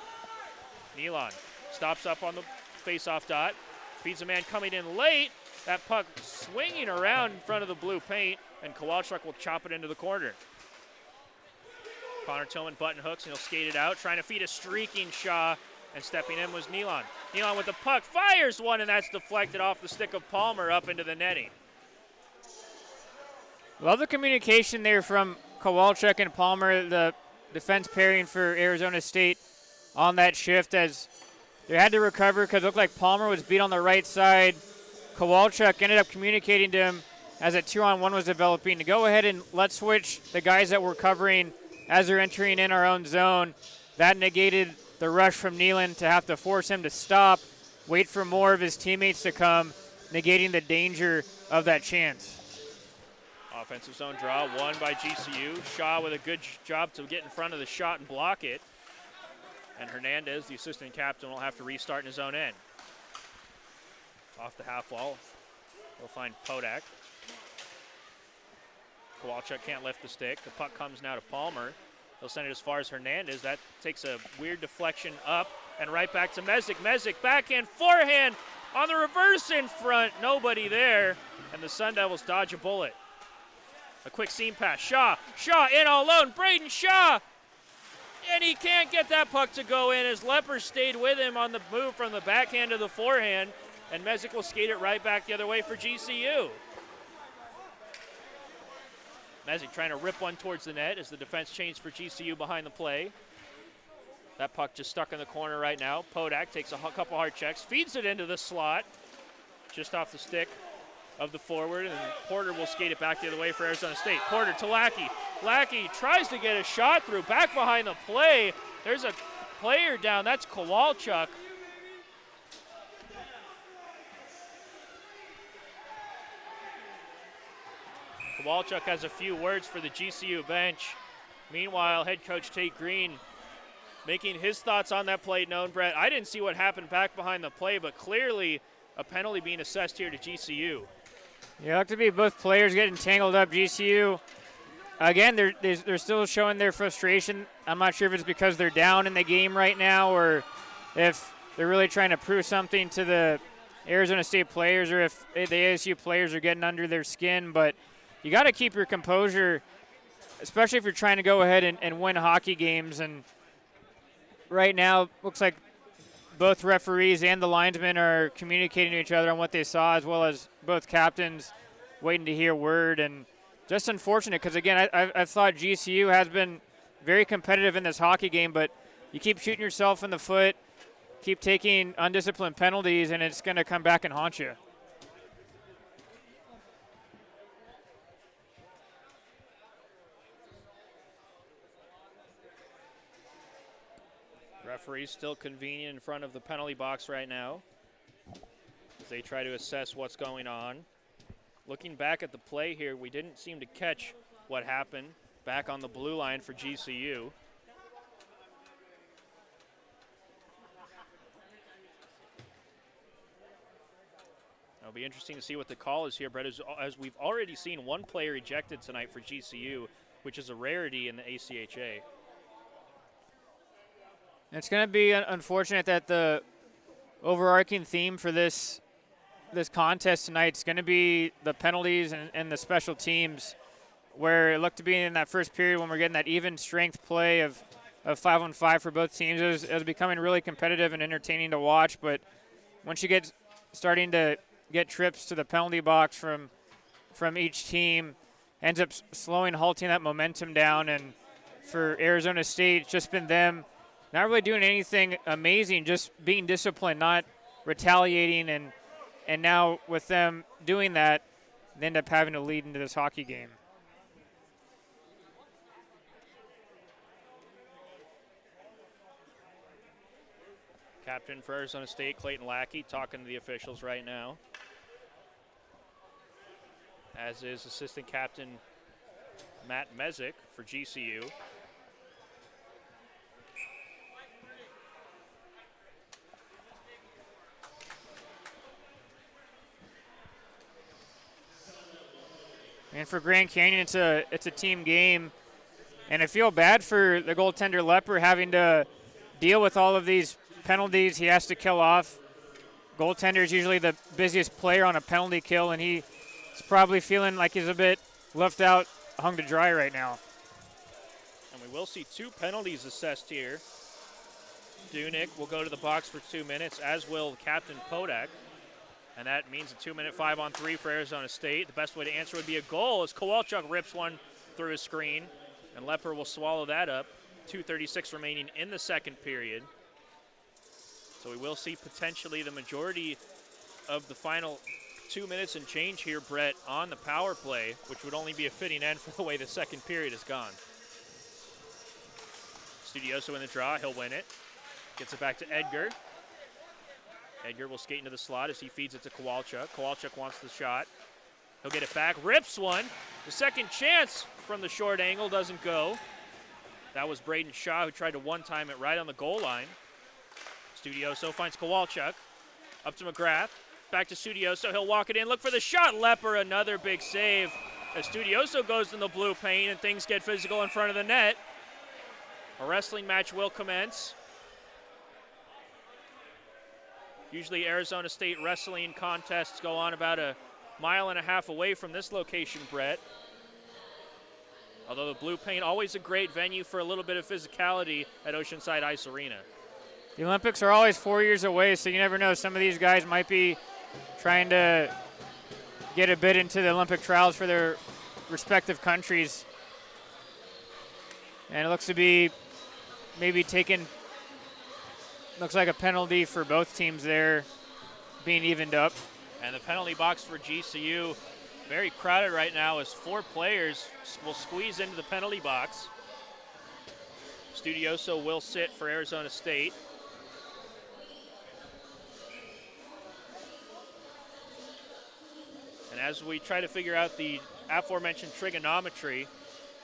Nealon stops up on the face-off dot, feeds a man coming in late. That puck swinging around in front of the blue paint, and Kowalchuk will chop it into the corner. Connor Tillman button hooks, and he'll skate it out, trying to feed a streaking Shaw, and stepping in was Nealon. Nealon with the puck, fires one, and that's deflected off the stick of Palmer up into the netting. Love the communication there from Kowalchuk and Palmer, the defense pairing for Arizona State on that shift, as they had to recover because it looked like Palmer was beat on the right side. Kowalchuk ended up communicating to him as a 2-on-1 was developing to go ahead and let's switch the guys that we're covering as they're entering in our own zone. That negated the rush from Nealon to have to force him to stop, wait for more of his teammates to come, negating the danger of that chance. Offensive zone draw, won by GCU. Shaw with a good job to get in front of the shot and block it. And Hernandez, the assistant captain, will have to restart in his own end. Off the half wall, he'll find Podak. Kowalchuk can't lift the stick. The puck comes now to Palmer. He'll send it as far as Hernandez. That takes a weird deflection up and right back to Mezek. Mezek backhand, forehand on the reverse in front. Nobody there, and the Sun Devils dodge a bullet. A quick seam pass. Shaw in all alone. Braden Shaw. And he can't get that puck to go in as Lepper stayed with him on the move from the backhand to the forehand. And Mezek will skate it right back the other way for GCU. Mezek trying to rip one towards the net as the defense changed for GCU behind the play. That puck just stuck in the corner right now. Podak takes a couple hard checks, feeds it into the slot, just off the stick of the forward, and Porter will skate it back the other way for Arizona State. Porter to Lackey. Lackey tries to get a shot through, back behind the play. There's a player down, that's Kowalchuk. Kowalchuk has a few words for the GCU bench. Meanwhile, head coach Tate Green making his thoughts on that play known. Brett, I didn't see what happened back behind the play, but clearly a penalty being assessed here to GCU. Yeah, look to be both players getting tangled up. GCU, again, they're still showing their frustration. I'm not sure if it's because they're down in the game right now or if they're really trying to prove something to the Arizona State players or if the ASU players are getting under their skin, but you got to keep your composure, especially if you're trying to go ahead and win hockey games. And right now, looks like both referees and the linesmen are communicating to each other on what they saw, as well as both captains waiting to hear word. And just unfortunate because, again, I thought GCU has been very competitive in this hockey game, but you keep shooting yourself in the foot, keep taking undisciplined penalties, and it's going to come back and haunt you. Referee's still convening in front of the penalty box right now as they try to assess what's going on. Looking back at the play here, we didn't seem to catch what happened back on the blue line for GCU. It'll be interesting to see what the call is here, Brett, as we've already seen one player ejected tonight for GCU, which is a rarity in the ACHA. It's going to be unfortunate that the overarching theme for this contest tonight is going to be the penalties and the special teams, where it looked to be in that first period when we're getting that even strength play of 5-on-5 for both teams. It was becoming really competitive and entertaining to watch, but once you get starting to get trips to the penalty box from each team, ends up slowing, halting that momentum down. And for Arizona State, it's just been them not really doing anything amazing, just being disciplined, not retaliating. And now with them doing that, they end up having to lead into this hockey game. Captain for Arizona State, Clayton Lackey, talking to the officials right now, as is assistant captain Matt Mezek for GCU. And for Grand Canyon, it's a team game, and I feel bad for the goaltender Lepper having to deal with all of these penalties he has to kill off. Goaltender is usually the busiest player on a penalty kill, and he's probably feeling like he's a bit left out, hung to dry right now. And we will see 2 penalties assessed here. Dunick will go to the box for 2 minutes, as will Captain Podak. And that means a 2-minute 5-on-3 for Arizona State. The best way to answer would be a goal as Kowalchuk rips one through his screen, and Lepper will swallow that up. 2:36 remaining in the second period. So we will see potentially the majority of the final 2 minutes and change here, Brett, on the power play, which would only be a fitting end for the way the second period has gone. Studioso in the draw, he'll win it. Gets it back to Edgar. Edgar will skate into the slot as he feeds it to Kowalchuk. Kowalchuk wants the shot. He'll get it back, rips one. The second chance from the short angle doesn't go. That was Braden Shaw who tried to one-time it right on the goal line. Studioso finds Kowalchuk. Up to McGrath. Back to Studioso. He'll walk it in. Look for the shot. Lepper, another big save. As Studioso goes in the blue paint and things get physical in front of the net. A wrestling match will commence. Usually Arizona State wrestling contests go on about 1.5 miles away from this location, Brett. Although the blue paint, always a great venue for a little bit of physicality at Oceanside Ice Arena. The Olympics are always 4 years away, so you never know. Some of these guys might be trying to get a bid into the Olympic trials for their respective countries. And it looks to be maybe taking, looks like a penalty for both teams there being evened up. And the penalty box for GCU, very crowded right now as 4 players will squeeze into the penalty box. Studioso will sit for Arizona State. And as we try to figure out the aforementioned trigonometry,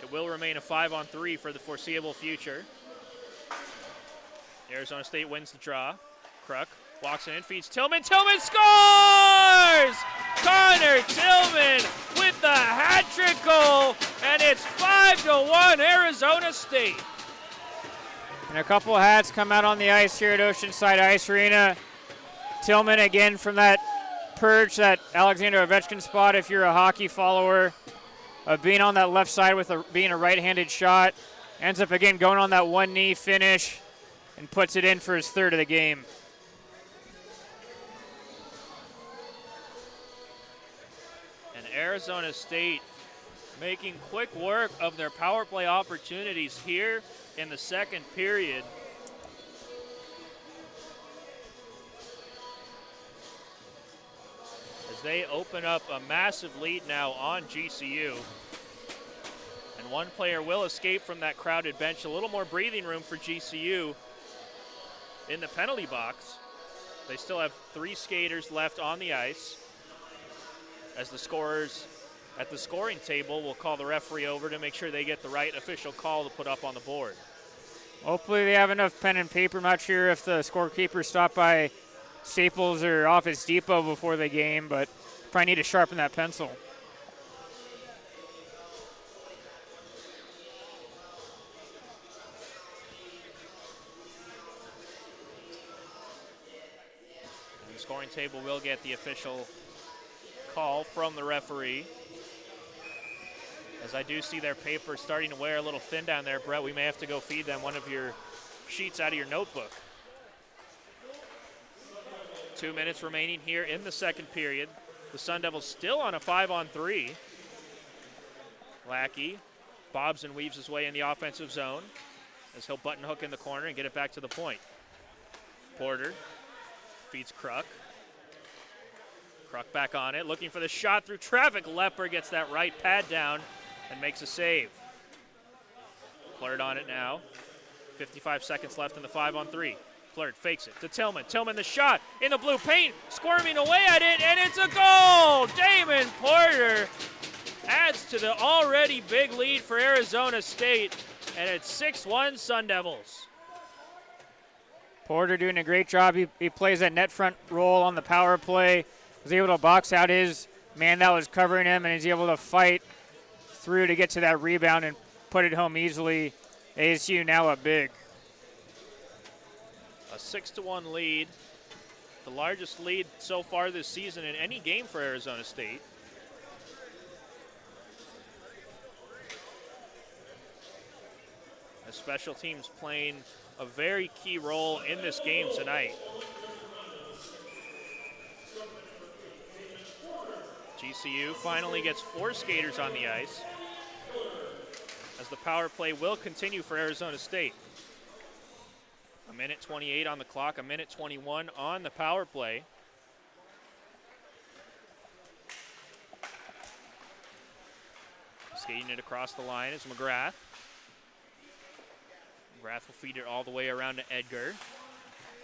it will remain a 5-on-3 for the foreseeable future. Arizona State wins the draw. Kruk walks in, feeds Tillman. Tillman scores! Connor Tillman with the hat-trick goal, and it's 5-1 Arizona State. And a couple of hats come out on the ice here at Oceanside Ice Arena. Tillman again from that perch, that Alexander Ovechkin spot if you're a hockey follower. Being on that left side with being a right-handed shot. Ends up again going on that one-knee finish and puts it in for his 3rd of the game. And Arizona State making quick work of their power play opportunities here in the second period. they open up a massive lead now on GCU. And one player will escape from that crowded bench. A little more breathing room for GCU in the penalty box. They still have 3 skaters left on the ice, as the scorers at the scoring table will call the referee over to make sure they get the right official call to put up on the board. Hopefully they have enough pen and paper. I'm not sure if the scorekeeper stopped by Staples or Office Depot before the game, but probably need to sharpen that pencil. And the scoring table will get the official call from the referee. As I do see their paper starting to wear a little thin down there, Brett, we may have to go feed them one of your sheets out of your notebook. 2 minutes remaining here in the second period. The Sun Devils still on a 5-on-3. Lackey bobs and weaves his way in the offensive zone as he'll button hook in the corner and get it back to the point. Porter feeds Kruk. Kruk back on it, looking for the shot through traffic. Lepper gets that right pad down and makes a save. Plurd on it now. 55 seconds left in the 5-on-3. Plurd fakes it to Tillman. Tillman the shot in the blue paint, squirming away at it, and it's a goal! Damon Porter adds to the already big lead for Arizona State, and it's 6-1 Sun Devils. Porter doing a great job. He plays that net front role on the power play. Was able to box out his man that was covering him, and he's able to fight through to get to that rebound and put it home easily. ASU now up big. A 6-1 lead, the largest lead so far this season in any game for Arizona State. As special teams playing a very key role in this game tonight. GCU finally gets 4 skaters on the ice, as the power play will continue for Arizona State. A minute 28 on the clock, a minute 21 on the power play. Skating it across the line is McGrath. McGrath will feed it all the way around to Edgar.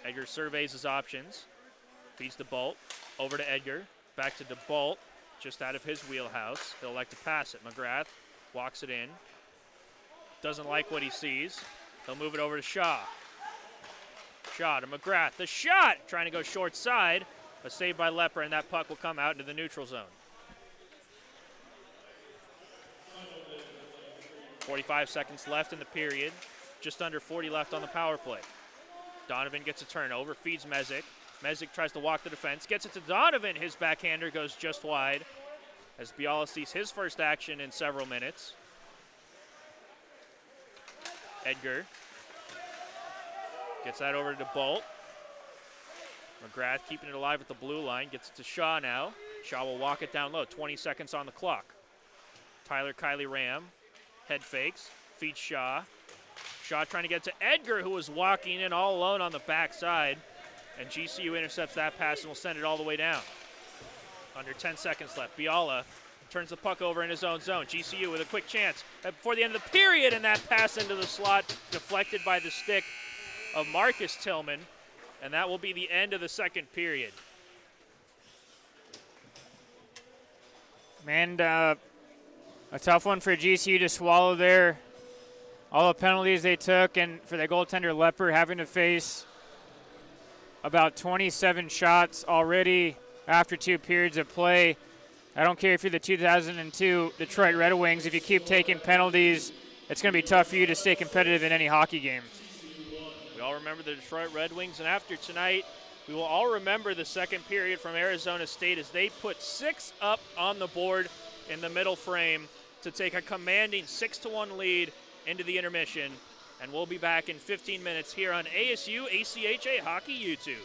Edgar surveys his options. Feeds to Bolt, over to Edgar, back to DeBolt, just out of his wheelhouse. He'll like to pass it. McGrath walks it in. Doesn't like what he sees. He'll move it over to Shaw. Shaw to McGrath. The shot! Trying to go short side. A save by Lepper, and that puck will come out into the neutral zone. 45 seconds left in the period. Just under 40 left on the power play. Donovan gets a turnover, feeds Mezek. Mezek tries to walk the defense, gets it to Donovan. His backhander goes just wide as Biala sees his first action in several minutes. Edgar gets that over to Bolt. McGrath keeping it alive at the blue line, gets it to Shaw now. Shaw will walk it down low, 20 seconds on the clock. Tyler Kiley Ram, head fakes, feeds Shaw. Shaw trying to get to Edgar, who was walking in all alone on the backside. And GCU intercepts that pass and will send it all the way down. Under 10 seconds left. Biala turns the puck over in his own zone. GCU with a quick chance before the end of the period, and that pass into the slot deflected by the stick of Marcus Tillman. And that will be the end of the second period. Man, a tough one for GCU to swallow there. All the penalties they took, and for the goaltender Lepper having to face about 27 shots already after 2 periods of play. I don't care if you're the 2002 Detroit Red Wings. If you keep taking penalties, it's going to be tough for you to stay competitive in any hockey game. We all remember the Detroit Red Wings, and after tonight, we will all remember the second period from Arizona State as they put 6 up on the board in the middle frame to take a commanding 6-1 lead into the intermission. And we'll be back in 15 minutes here on ASU ACHA Hockey YouTube.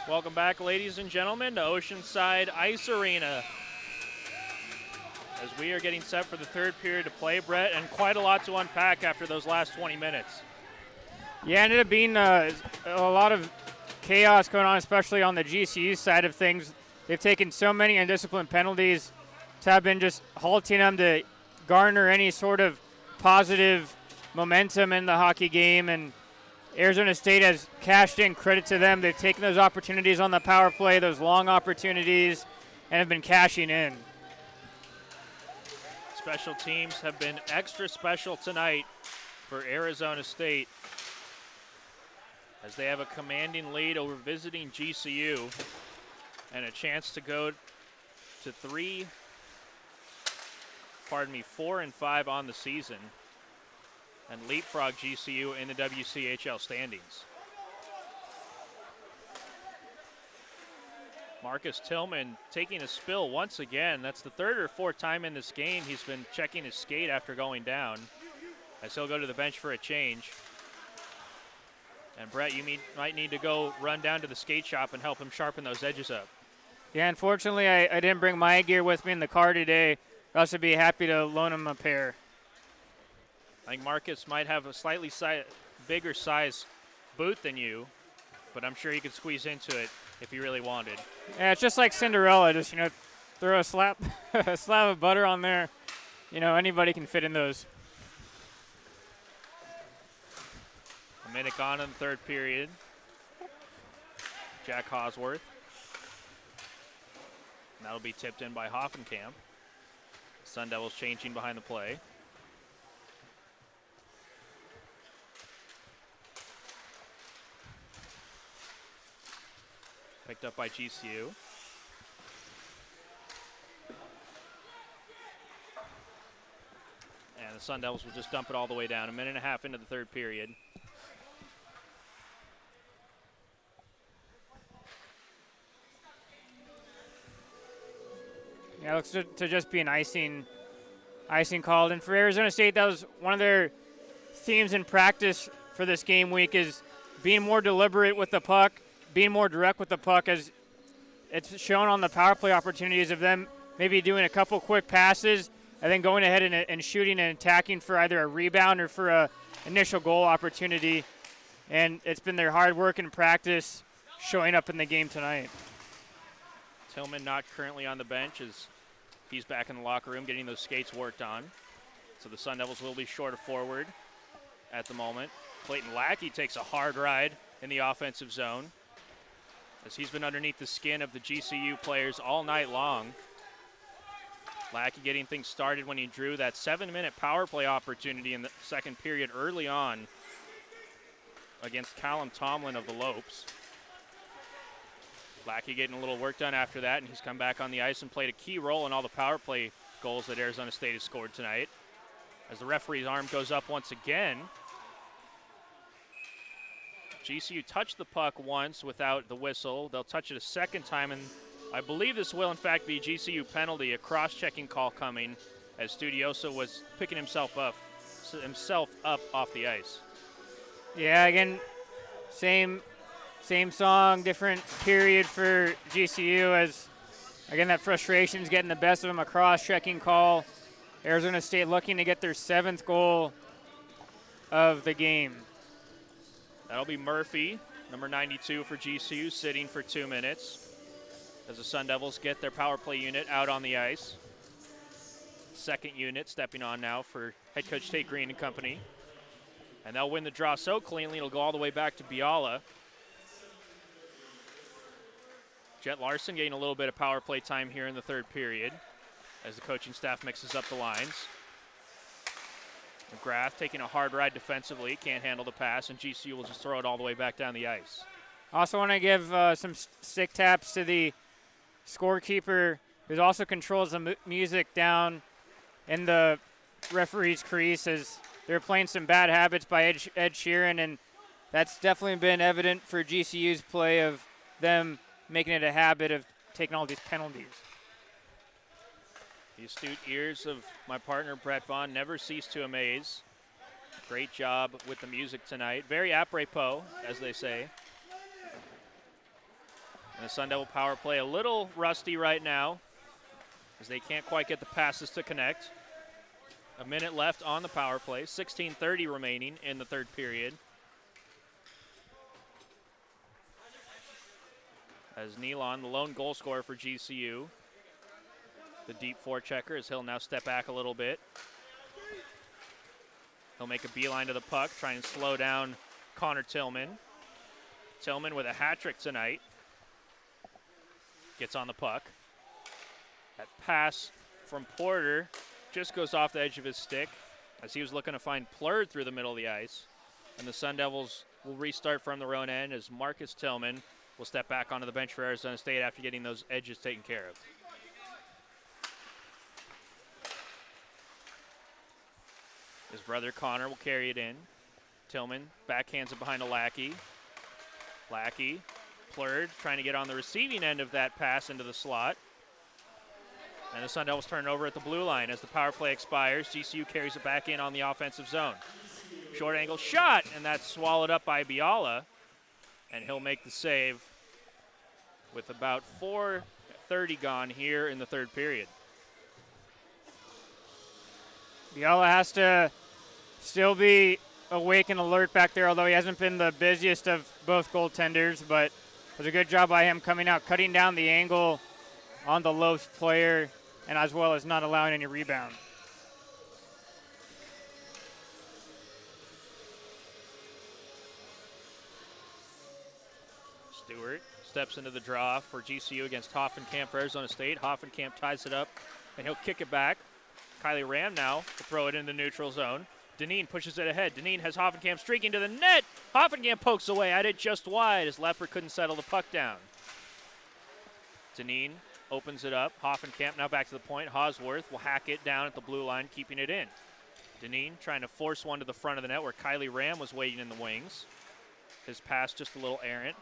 Welcome back, ladies and gentlemen, to Oceanside Ice Arena. As we are getting set for the third period to play, Brett, and quite a lot to unpack after those last 20 minutes. Yeah, it ended up being a lot of chaos going on, especially on the GCU side of things. They've taken so many undisciplined penalties to have been just halting them to garner any sort of positive momentum in the hockey game, and Arizona State has cashed in. Credit to them. They've taken those opportunities on the power play, those long opportunities, and have been cashing in. Special teams have been extra special tonight for Arizona State as they have a commanding lead over visiting GCU and a chance to go to 4-5 on the season and leapfrog GCU in the WCHL standings. Marcus Tillman taking a spill once again. That's the third or fourth time in this game he's been checking his skate after going down, as he'll go to the bench for a change. And Brett, you might need to go run down to the skate shop and help him sharpen those edges up. Yeah, unfortunately, I didn't bring my gear with me in the car today. I'd also be happy to loan him a pair. I think Marcus might have a slightly bigger size boot than you, but I'm sure he could squeeze into it if he really wanted. Yeah, it's just like Cinderella. Just, throw a slab of butter on there. Anybody can fit in those. A minute gone in the third period. Jack Hosworth. And that'll be tipped in by Hoffenkamp. Sun Devils changing behind the play. Picked up by GCU. And the Sun Devils will just dump it all the way down. A minute and a half into the third period. Yeah, it looks to just be an icing called. And for Arizona State, that was one of their themes in practice for this game week, is being more deliberate with the puck, being more direct with the puck, as it's shown on the power play opportunities of them maybe doing a couple quick passes and then going ahead and shooting and attacking for either a rebound or for a initial goal opportunity. And it's been their hard work in practice showing up in the game tonight. Tillman not currently on the bench as he's back in the locker room getting those skates worked on. So the Sun Devils will be short of forward at the moment. Clayton Lackey takes a hard ride in the offensive zone as he's been underneath the skin of the GCU players all night long. Lackey getting things started when he drew that 7-minute power play opportunity in the second period early on against Callum Tomlin of the Lopes. Lackey getting a little work done after that, and he's come back on the ice and played a key role in all the power play goals that Arizona State has scored tonight. As the referee's arm goes up once again, GCU touched the puck once without the whistle. They'll touch it a second time, and I believe this will in fact be GCU penalty, a cross-checking call coming as Studioso was picking himself up off the ice. Yeah, again, same song, different period for GCU, as, again, that frustration's getting the best of them. A cross-checking call. Arizona State looking to get their 7th goal of the game. That'll be Murphy, number 92 for GCU, sitting for 2 minutes as the Sun Devils get their power play unit out on the ice. Second unit stepping on now for head coach Tate Green and company. And they'll win the draw so cleanly it'll go all the way back to Biala. Jet Larson getting a little bit of power play time here in the third period as the coaching staff mixes up the lines. McGrath taking a hard ride defensively, can't handle the pass, and GCU will just throw it all the way back down the ice. Also want to give some stick taps to the scorekeeper, who also controls the music down in the referee's crease, as they're playing some bad habits by Ed Sheeran, and that's definitely been evident for GCU's play of them making it a habit of taking all these penalties. The astute ears of my partner, Brett Vaughn, never cease to amaze. Great job with the music tonight. Very apropos, as they say. And the Sun Devil power play a little rusty right now as they can't quite get the passes to connect. A minute left on the power play, 16:30 remaining in the third period. As Nealon, the lone goal scorer for GCU, the deep forechecker, as he'll now step back a little bit. He'll make a beeline to the puck, try and slow down Connor Tillman. Tillman with a hat trick tonight. Gets on the puck. That pass from Porter just goes off the edge of his stick as he was looking to find Plurd through the middle of the ice. And the Sun Devils will restart from their own end as Marcus Tillman will step back onto the bench for Arizona State after getting those edges taken care of. His brother Connor will carry it in. Tillman backhands it behind a Lackey. Lackey, Plurd trying to get on the receiving end of that pass into the slot. And the Sun Devils turn over at the blue line as the power play expires. GCU carries it back in on the offensive zone. Short angle shot, and that's swallowed up by Biala. And he'll make the save with about 4:30 gone here in the third period. Biala has to still be awake and alert back there, although he hasn't been the busiest of both goaltenders, but it was a good job by him coming out, cutting down the angle on the Lopes player, and as well as not allowing any rebound. Stewart steps into the draw for GCU against Hoffenkamp for Arizona State. Hoffenkamp ties it up, and he'll kick it back. Kylie Ram now to throw it in the neutral zone. Deneen pushes it ahead. Deneen has Hoffenkamp streaking to the net. Hoffenkamp pokes away at it just wide as Lepper couldn't settle the puck down. Deneen opens it up. Hoffenkamp now back to the point. Hosworth will hack it down at the blue line, keeping it in. Deneen trying to force one to the front of the net where Kylie Ram was waiting in the wings. His pass just a little errant.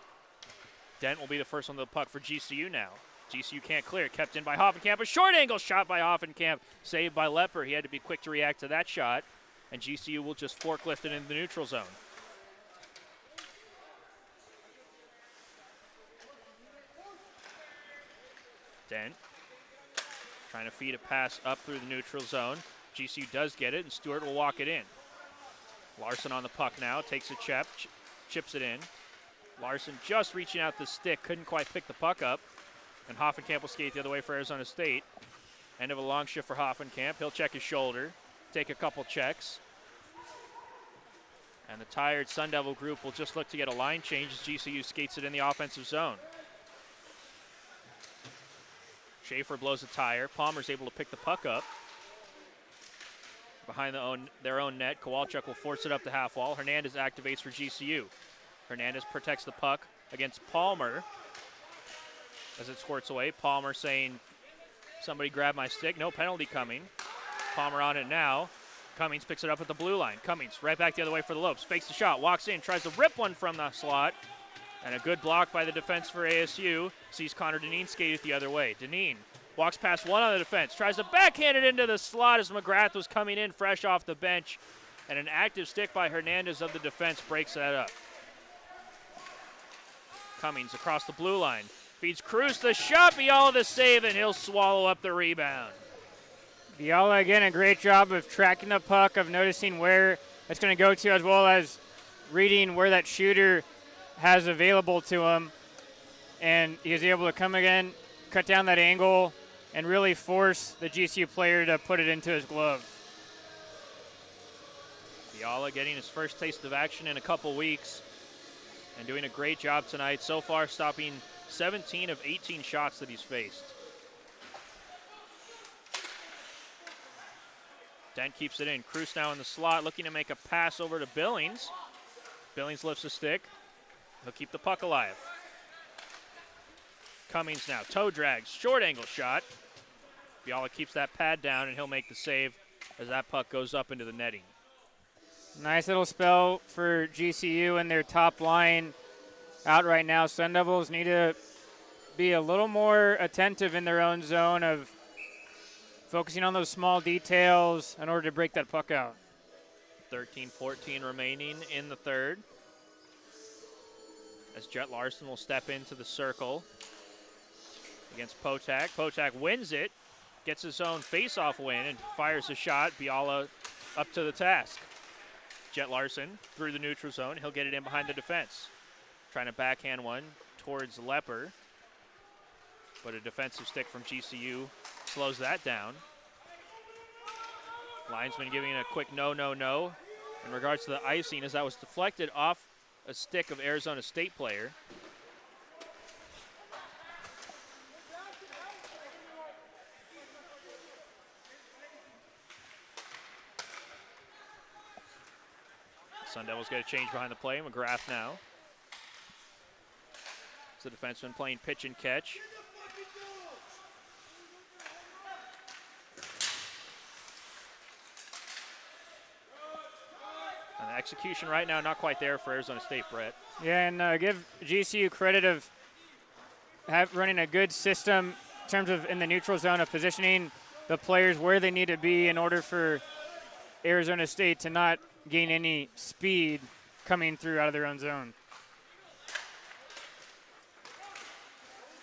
Dent will be the first one to the puck for GCU now. GCU can't clear. Kept in by Hoffenkamp. A short angle shot by Hoffenkamp. Saved by Lepper. He had to be quick to react to that shot. And GCU will just forklift it into the neutral zone. Dent trying to feed a pass up through the neutral zone. GCU does get it, and Stewart will walk it in. Larson on the puck now. Takes a chip. Chips it in. Larson just reaching out the stick. Couldn't quite pick the puck up. And Hoffenkamp will skate the other way for Arizona State. End of a long shift for Hoffenkamp. He'll check his shoulder. Take a couple checks. And the tired Sun Devil group will just look to get a line change as GCU skates it in the offensive zone. Schaefer blows a tire. Palmer's able to pick the puck up. Behind their own net, Kowalchuk will force it up the half wall. Hernandez activates for GCU. Hernandez protects the puck against Palmer as it squirts away. Palmer saying, somebody grab my stick. No penalty coming. Palmer on it now. Cummings picks it up at the blue line. Cummings right back the other way for the Lopes. Fakes the shot, walks in, tries to rip one from the slot. And a good block by the defense for ASU. Sees Connor Deneen skate it the other way. Deneen walks past one on the defense. Tries to backhand it into the slot as McGrath was coming in fresh off the bench. And an active stick by Hernandez of the defense breaks that up. Cummings across the blue line. Feeds Cruz the shot. Biala the save, and he'll swallow up the rebound. Biala, again, a great job of tracking the puck, of noticing where it's going to go to, as well as reading where that shooter has available to him. And he was able to come again, cut down that angle, and really force the GCU player to put it into his glove. Biala getting his first taste of action in a couple weeks and doing a great job tonight. So far, stopping 17 of 18 shots that he's faced. Dent keeps it in. Cruz now in the slot, looking to make a pass over to Billings. Billings lifts a stick. He'll keep the puck alive. Cummings now, toe drags, short angle shot. Biala keeps that pad down, and he'll make the save as that puck goes up into the netting. Nice little spell for GCU and their top line out right now. Sun Devils need to be a little more attentive in their own zone, of focusing on those small details in order to break that puck out. 13-14 remaining in the third. as Jet Larson will step into the circle against Potak. Potak wins it, gets his own face-off win, and fires a shot. Biala up to the task. Jet Larson through the neutral zone. He'll get it in behind the defense. Trying to backhand one towards Lepper, but a defensive stick from GCU slows that down. Linesman giving it a quick no in regards to the icing, as that was deflected off a stick of Arizona State player. Sun Devils get a change behind the play. McGrath now. It's the defenseman playing pitch and catch. And the execution right now not quite there for Arizona State, Brett. Yeah, and give GCU credit of running a good system in terms of in the neutral zone of positioning the players where they need to be in order for Arizona State to not gain any speed coming through out of their own zone.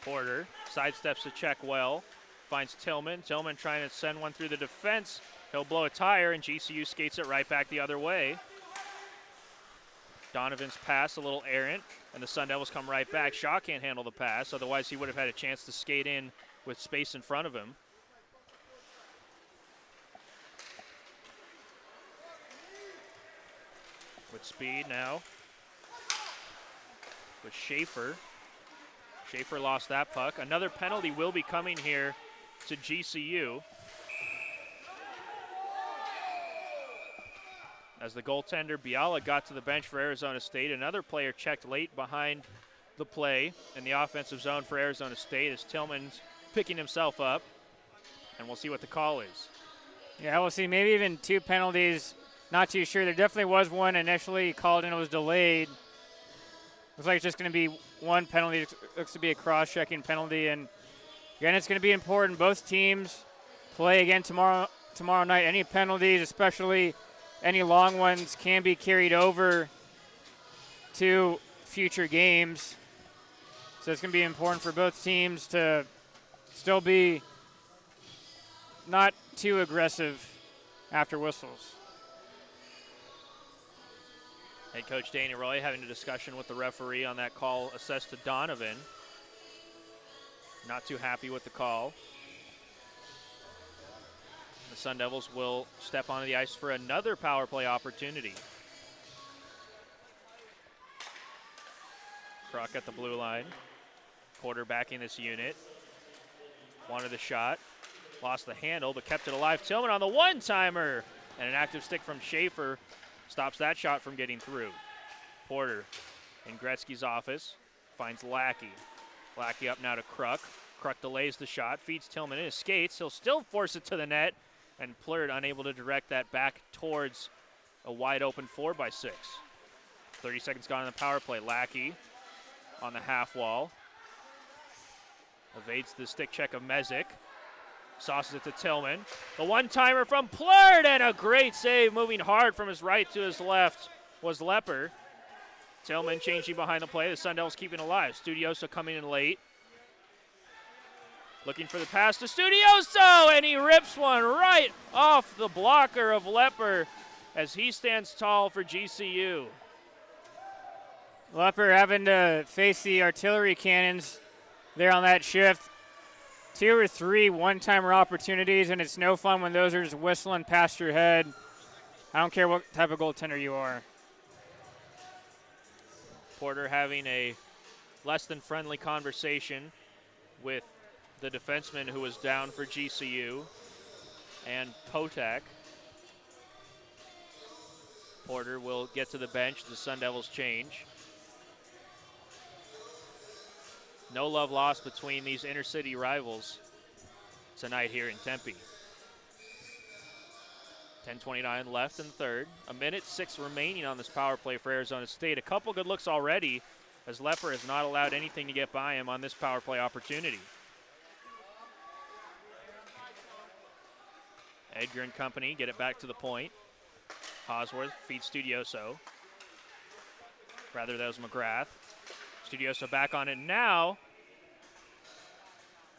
Porter sidesteps the check well, finds Tillman. Tillman trying to send one through the defense. He'll blow a tire, and GCU skates it right back the other way. Donovan's pass a little errant, and the Sun Devils come right back. Shaw can't handle the pass, otherwise he would have had a chance to skate in with space in front of him. With speed now. With Schaefer. Schaefer lost that puck. Another penalty will be coming here to GCU. As the goaltender, Biala, got to the bench for Arizona State. Another player checked late behind the play in the offensive zone for Arizona State as Tillman's picking himself up. And we'll see what the call is. Yeah, we'll see. Maybe even two penalties. Not too sure. There definitely was one initially called and it was delayed. Looks like it's just going to be one penalty. It looks to be a cross-checking penalty. And again, it's going to be important. Both teams play again tomorrow night. Any penalties, especially any long ones, can be carried over to future games. So it's going to be important for both teams to still be not too aggressive after whistles. Head coach Danny Roy having a discussion with the referee on that call assessed to Donovan. Not too happy with the call. The Sun Devils will step onto the ice for another power play opportunity. Kruk at the blue line. Quarterbacking this unit. Wanted the shot. Lost the handle, but kept it alive. Tillman on the one-timer. And an active stick from Schaefer stops that shot from getting through. Porter in Gretzky's office finds Lackey. Lackey up now to Kruk. Kruk delays the shot, feeds Tillman in his skates. He'll still force it to the net, and Plurd unable to direct that back towards a wide open 4x6. 30 seconds gone in the power play. Lackey on the half wall. Evades the stick check of Mezek. Sauces it to Tillman. The one-timer from Plurd, and a great save moving hard from his right to his left was Lepper. Tillman changing behind the play. The Sun Devils keeping alive. Studioso coming in late. Looking for the pass to Studioso, and he rips one right off the blocker of Lepper as he stands tall for GCU. Lepper having to face the artillery cannons there on that shift. 2 or 3 one-timer opportunities, and it's no fun when those are just whistling past your head. I don't care what type of goaltender you are. Porter having a less than friendly conversation with the defenseman who was down for GCU and Potak. Porter will get to the bench. The Sun Devils change. No love lost between these inner-city rivals tonight here in Tempe. 10:29 left in third. 1:06 remaining on this power play for Arizona State. A couple good looks already as Lepper has not allowed anything to get by him on this power play opportunity. Edgar and company get it back to the point. Hosworth feeds Studioso. Rather, that was McGrath. Studioso back on it now.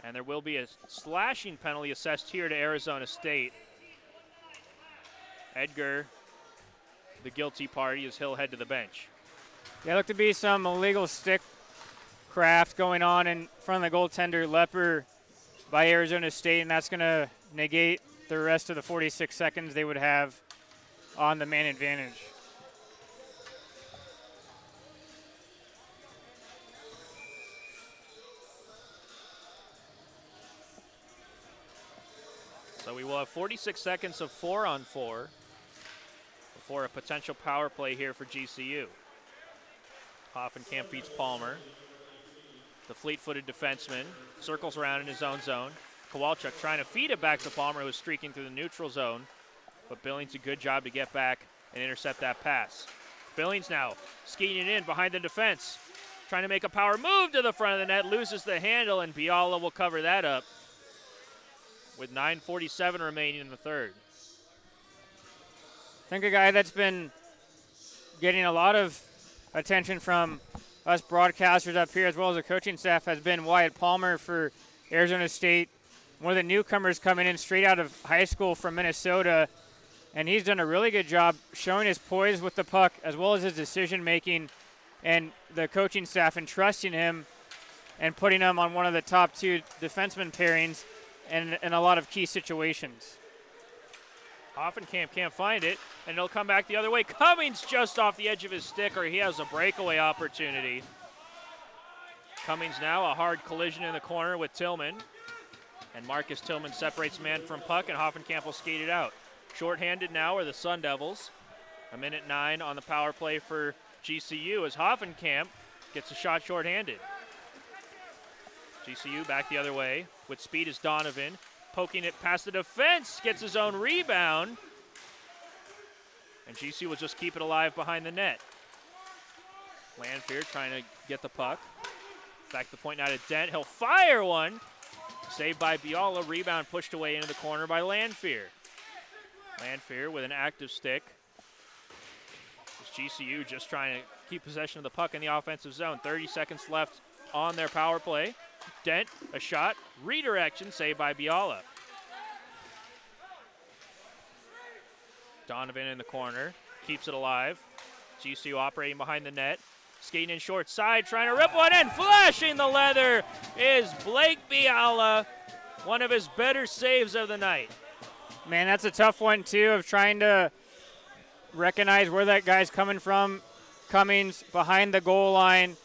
And there will be a slashing penalty assessed here to Arizona State. Edgar, the guilty party, as he'll head to the bench. Yeah, looked to be some illegal stick craft going on in front of the goaltender Lepper by Arizona State, and that's going to negate the rest of the 46 seconds they would have on the man advantage. So we will have 46 seconds of 4-on-4 before a potential power play here for GCU. Hoffenkamp beats Palmer. The fleet-footed defenseman circles around in his own zone. Kowalchuk trying to feed it back to Palmer, who is streaking through the neutral zone. But Billings a good job to get back and intercept that pass. Billings now skating in behind the defense. Trying to make a power move to the front of the net. Loses the handle, and Biala will cover that up with 9:47 remaining in the third. I think a guy that's been getting a lot of attention from us broadcasters up here as well as the coaching staff has been Wyatt Palmer for Arizona State. One of the newcomers coming in straight out of high school from Minnesota, and he's done a really good job showing his poise with the puck as well as his decision making, and the coaching staff entrusting him and putting him on one of the top two defenseman pairings in a lot of key situations. Hoffenkamp can't find it, and it'll come back the other way. Cummings just off the edge of his stick, or he has a breakaway opportunity. Cummings now a hard collision in the corner with Tillman, and Marcus Tillman separates man from puck, and Hoffenkamp will skate it out. Shorthanded now are the Sun Devils. 1:09 on the power play for GCU as Hoffenkamp gets a shot shorthanded. GCU back the other way with speed is Donovan. Poking it past the defense, gets his own rebound. And GCU will just keep it alive behind the net. Lanfear trying to get the puck. Back the point now to Dent. He'll fire one. Saved by Biala. Rebound pushed away into the corner by Lanfear. Lanfear with an active stick. GCU just trying to keep possession of the puck in the offensive zone. 30 seconds left on their power play. Dent, a shot, redirection, saved by Biala. Donovan in the corner, keeps it alive. GCU operating behind the net, skating in short side, trying to rip one in, flashing the leather is Blake Biala, one of his better saves of the night. Man, that's a tough one too, of trying to recognize where that guy's coming from. Cummings behind the goal line.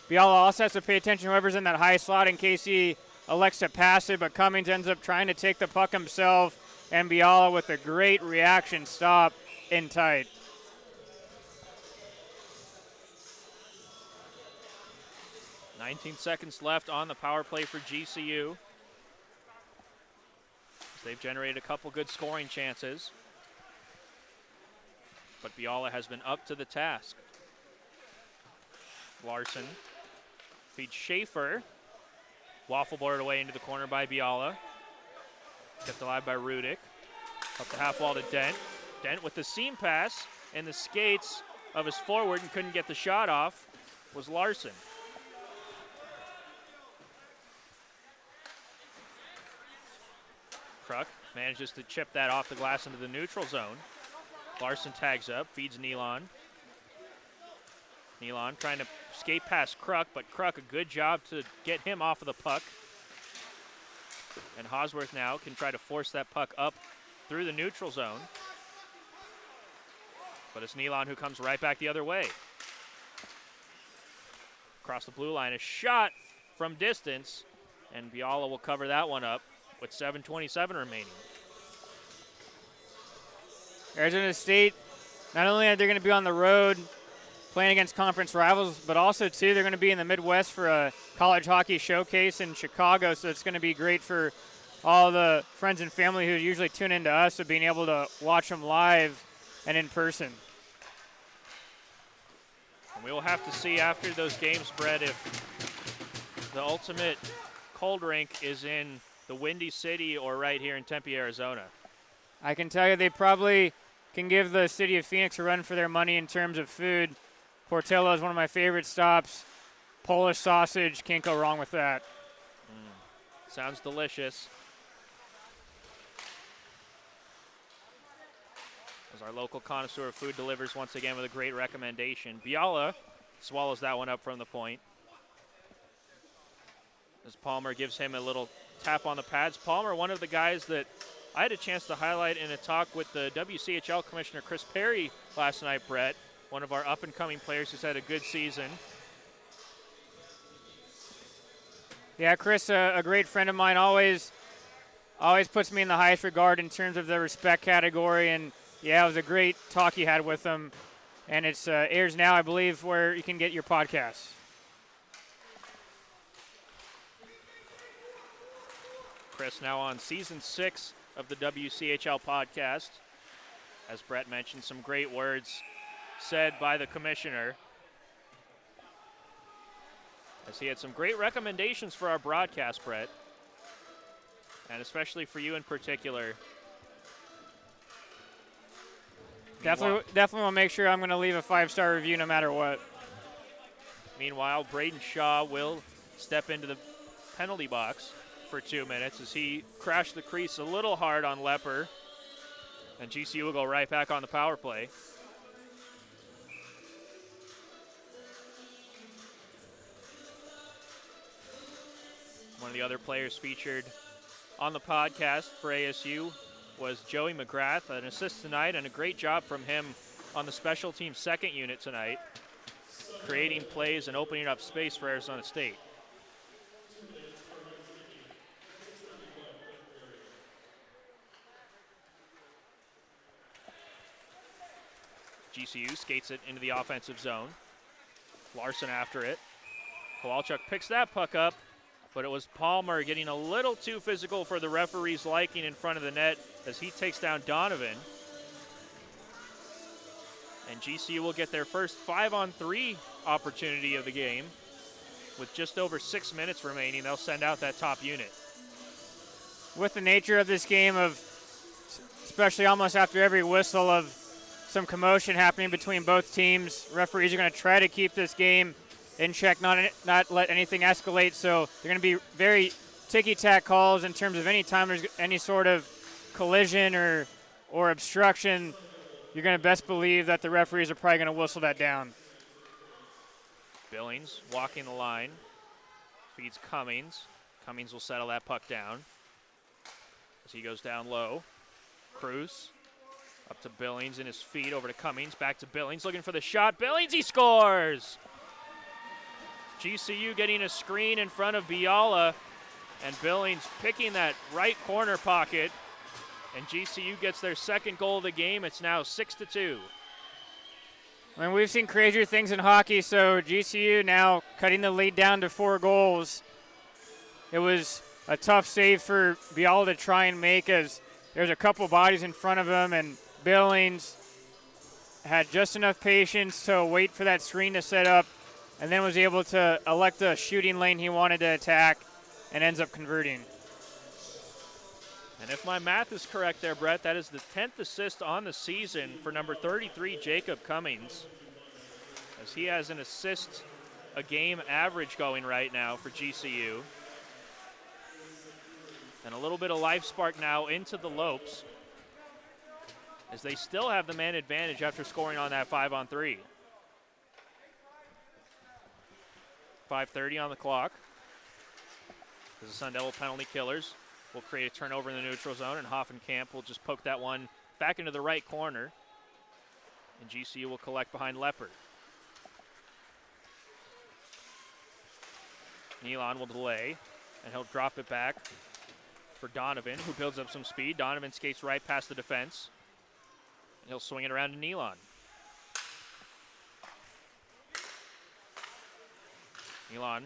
Biala also has to pay attention to whoever's in that high slot in case he elects to pass it, but Cummings ends up trying to take the puck himself, and Biala with a great reaction stop in tight. "19 seconds left on the power play for GCU. They've generated a couple good scoring chances, but Biala has been up to the task. Larson feeds Schaefer. Waffle board away into the corner by Biala. Kept alive by Rudick. Up the half wall to Dent. Dent with the seam pass and the skates of his forward and couldn't get the shot off was Larson. Kruk manages to chip that off the glass into the neutral zone. Larson tags up, feeds Nealon. Nealon trying to skate past Kruk, but Kruk a good job to get him off of the puck. And Hosworth now can try to force that puck up through the neutral zone. But it's Nealon who comes right back the other way. Across the blue line, a shot from distance, and Biala will cover that one up with 7:27 remaining. Arizona State, not only are they going to be on the road playing against conference rivals, but also, too, they're going to be in the Midwest for a college hockey showcase in Chicago, so it's going to be great for all the friends and family who usually tune into us, of being able to watch them live and in person. And we will have to see after those games, Brett, if the ultimate cold rink is in the Windy City or right here in Tempe, Arizona. I can tell you they probably can give the city of Phoenix a run for their money in terms of food. Portillo is one of my favorite stops Polish sausage. Can't go wrong with that. Sounds delicious. As our local connoisseur of food delivers once again with a great recommendation. Biala swallows that one up from the point. As Palmer gives him a little tap on the pads. Palmer, one of the guys that I had a chance to highlight in a talk with the WCHL Commissioner Chris Perry last night, Brett. One of our up-and-coming players who's had a good season. Yeah, Chris, a great friend of mine, always puts me in the highest regard in terms of the respect category. And, yeah, it was a great talk you had with him. And it airs now, I believe, where you can get your podcasts. Chris now on season 6 of the WCHL podcast. As Brett mentioned, some great words said by the commissioner. As he had some great recommendations for our broadcast, Brett. And especially for you in particular. Definitely want to make sure I'm going to leave a 5-star review no matter what. Meanwhile, Braden Shaw will step into the penalty box for 2 minutes as he crashed the crease a little hard on Lepper. And GCU will go right back on the power play. One of the other players featured on the podcast for ASU was Joey McGrath, an assist tonight, and a great job from him on the special team second unit tonight, creating plays and opening up space for Arizona State. GCU skates it into the offensive zone. Larson after it. Kowalchuk picks that puck up, but it was Palmer getting a little too physical for the referee's liking in front of the net as he takes down Donovan. And GCU will get their first 5-on-3 opportunity of the game. With just over 6 minutes remaining, they'll send out that top unit. With the nature of this game of, especially almost after every whistle, of some commotion happening between both teams, referees are going to try to keep this game in check, not let anything escalate. So they're going to be very ticky-tack calls in terms of any time there's any sort of collision or obstruction. You're going to best believe that the referees are probably going to whistle that down. Billings walking the line, feeds Cummings. Cummings will settle that puck down as he goes down low. Cruz up to Billings in his feet, over to Cummings, back to Billings, looking for the shot. Billings, he scores! GCU getting a screen in front of Biala, and Billings picking that right corner pocket, and GCU gets their second goal of the game. It's now 6-2. I mean, we've seen crazier things in hockey, so GCU now cutting the lead down to 4 goals. It was a tough save for Biala to try and make, as there's a couple bodies in front of him, and Billings had just enough patience to wait for that screen to set up, and then was able to elect the shooting lane he wanted to attack and ends up converting. And if my math is correct there, Brett, that is the 10th assist on the season for number 33, Jacob Cummings, as he has an assist a game average going right now for GCU. And a little bit of life spark now into the Lopes, as they still have the man advantage after scoring on that 5-on-3. 5:30 on the clock. As the Sun Devil penalty killers will create a turnover in the neutral zone, and Hoffenkamp will just poke that one back into the right corner. And GCU will collect behind Leopard. Nealon will delay, and he'll drop it back for Donovan, who builds up some speed. Donovan skates right past the defense, and he'll swing it around to Nealon. Nealon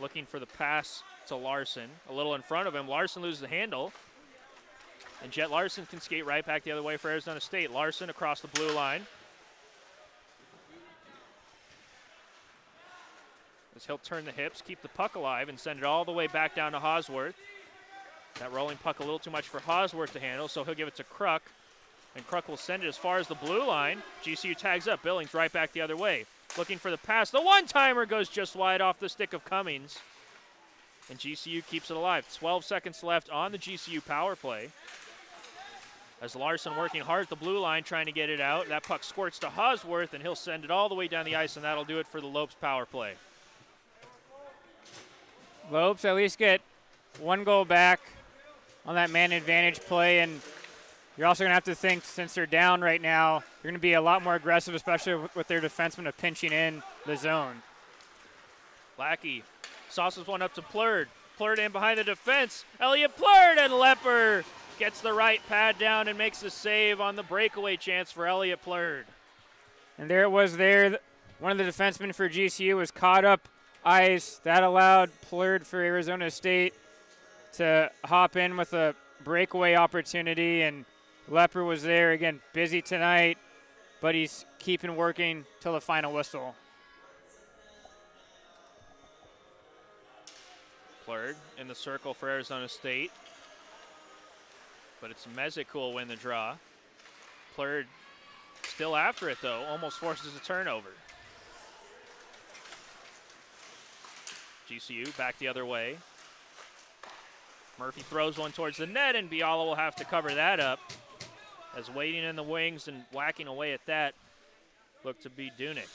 looking for the pass to Larson. A little in front of him. Larson loses the handle, and Jet Larson can skate right back the other way for Arizona State. Larson across the blue line, as he'll turn the hips, keep the puck alive, and send it all the way back down to Hosworth. That rolling puck a little too much for Hosworth to handle, so he'll give it to Kruk, and Kruk will send it as far as the blue line. GCU tags up. Billings right back the other way. looking for the pass. The one-timer goes just wide off the stick of Cummings. And GCU keeps it alive. 12 seconds left on the GCU power play. As Larson working hard at the blue line trying to get it out. That puck squirts to Hosworth, and he'll send it all the way down the ice, and that'll do it for the Lopes power play. Lopes at least get one goal back on that man advantage play, and you're also going to have to think, since they're down right now, you're going to be a lot more aggressive, especially with their defensemen of pinching in the zone. Lackey sauces one up to Plurd. Plurd in behind the defense. Elliott Plurd, and Lepper gets the right pad down and makes a save on the breakaway chance for Elliott Plurd. And there it was there. One of the defensemen for GCU was caught up ice. That allowed Plurd for Arizona State to hop in with a breakaway opportunity, and Lepper was there. Again, busy tonight, but he's keeping working till the final whistle. Plurd in the circle for Arizona State. But it's Mezek who will win the draw. Plurd still after it, though. Almost forces a turnover. GCU back the other way. Murphy throws one towards the net, and Biala will have to cover that up. As waiting in the wings and whacking away at that looked to be Dunick.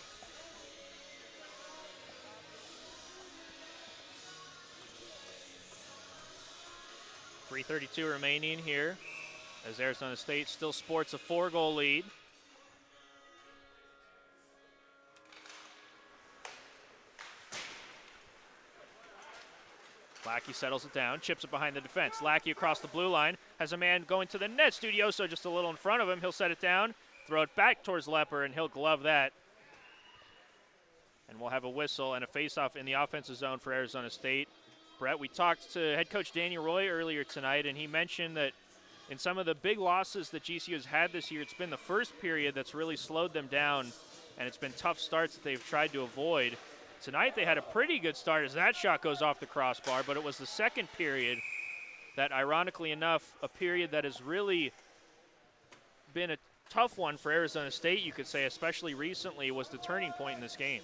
.332 remaining here as Arizona State still sports a 4-goal lead. Lackey settles it down, chips it behind the defense. Lackey across the blue line, has a man going to the net. Studioso just a little in front of him. He'll set it down, throw it back towards Lepper, and he'll glove that. And we'll have a whistle and a face-off in the offensive zone for Arizona State. Brett, we talked to head coach Danny Roy earlier tonight, and he mentioned that in some of the big losses that GCU has had this year, it's been the first period that's really slowed them down, and it's been tough starts that they've tried to avoid. Tonight they had a pretty good start as that shot goes off the crossbar, but it was the second period that, ironically enough, a period that has really been a tough one for Arizona State, you could say, especially recently, was the turning point in this game.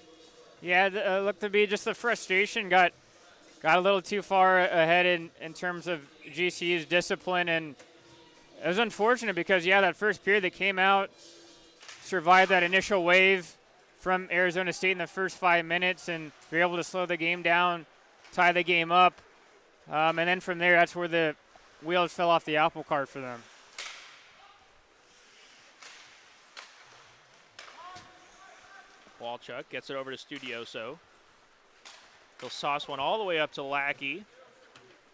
Yeah, it looked to be just the frustration got a little too far ahead in terms of GCU's discipline, and it was unfortunate because, yeah, that first period they came out, survived that initial wave from Arizona State in the first 5 minutes, and they were able to slow the game down, tie the game up, and then from there, that's where the wheels fell off the apple cart for them. Walchuk gets it over to Studioso. He'll sauce one all the way up to Lackey.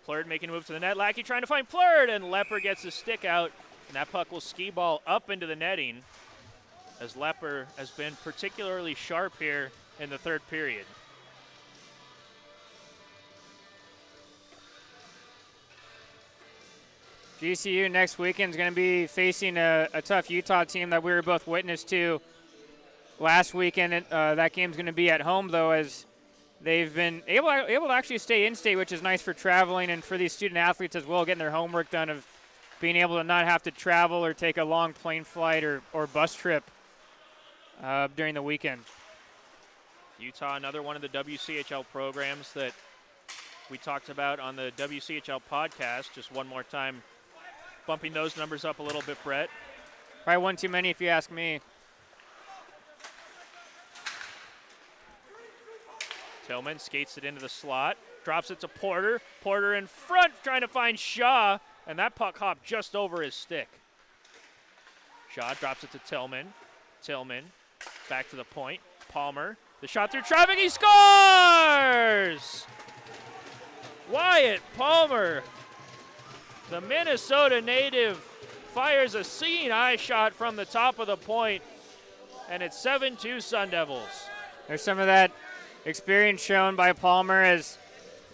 Plurd making a move to the net. Lackey trying to find Plurd, and Lepper gets his stick out, and that puck will ski ball up into the netting as Lepper has been particularly sharp here in the third period. GCU next weekend is going to be facing a tough Utah team that we were both witness to last weekend. That game's going to be at home, though, as they've been able to actually stay in-state, which is nice for traveling and for these student athletes as well, getting their homework done, of being able to not have to travel or take a long plane flight or bus trip during the weekend. Utah, another one of the WCHL programs that we talked about on the WCHL podcast. Just one more time, bumping those numbers up a little bit, Brett. Probably one too many if you ask me. Tillman skates it into the slot, drops it to Porter. Porter in front trying to find Shaw, and that puck hopped just over his stick. Shaw drops it to Tillman. Tillman back to the point. Palmer, the shot through traffic, he scores! Wyatt Palmer, the Minnesota native, fires a seeing eye shot from the top of the point, and it's 7-2 Sun Devils. There's some of that experience shown by Palmer, as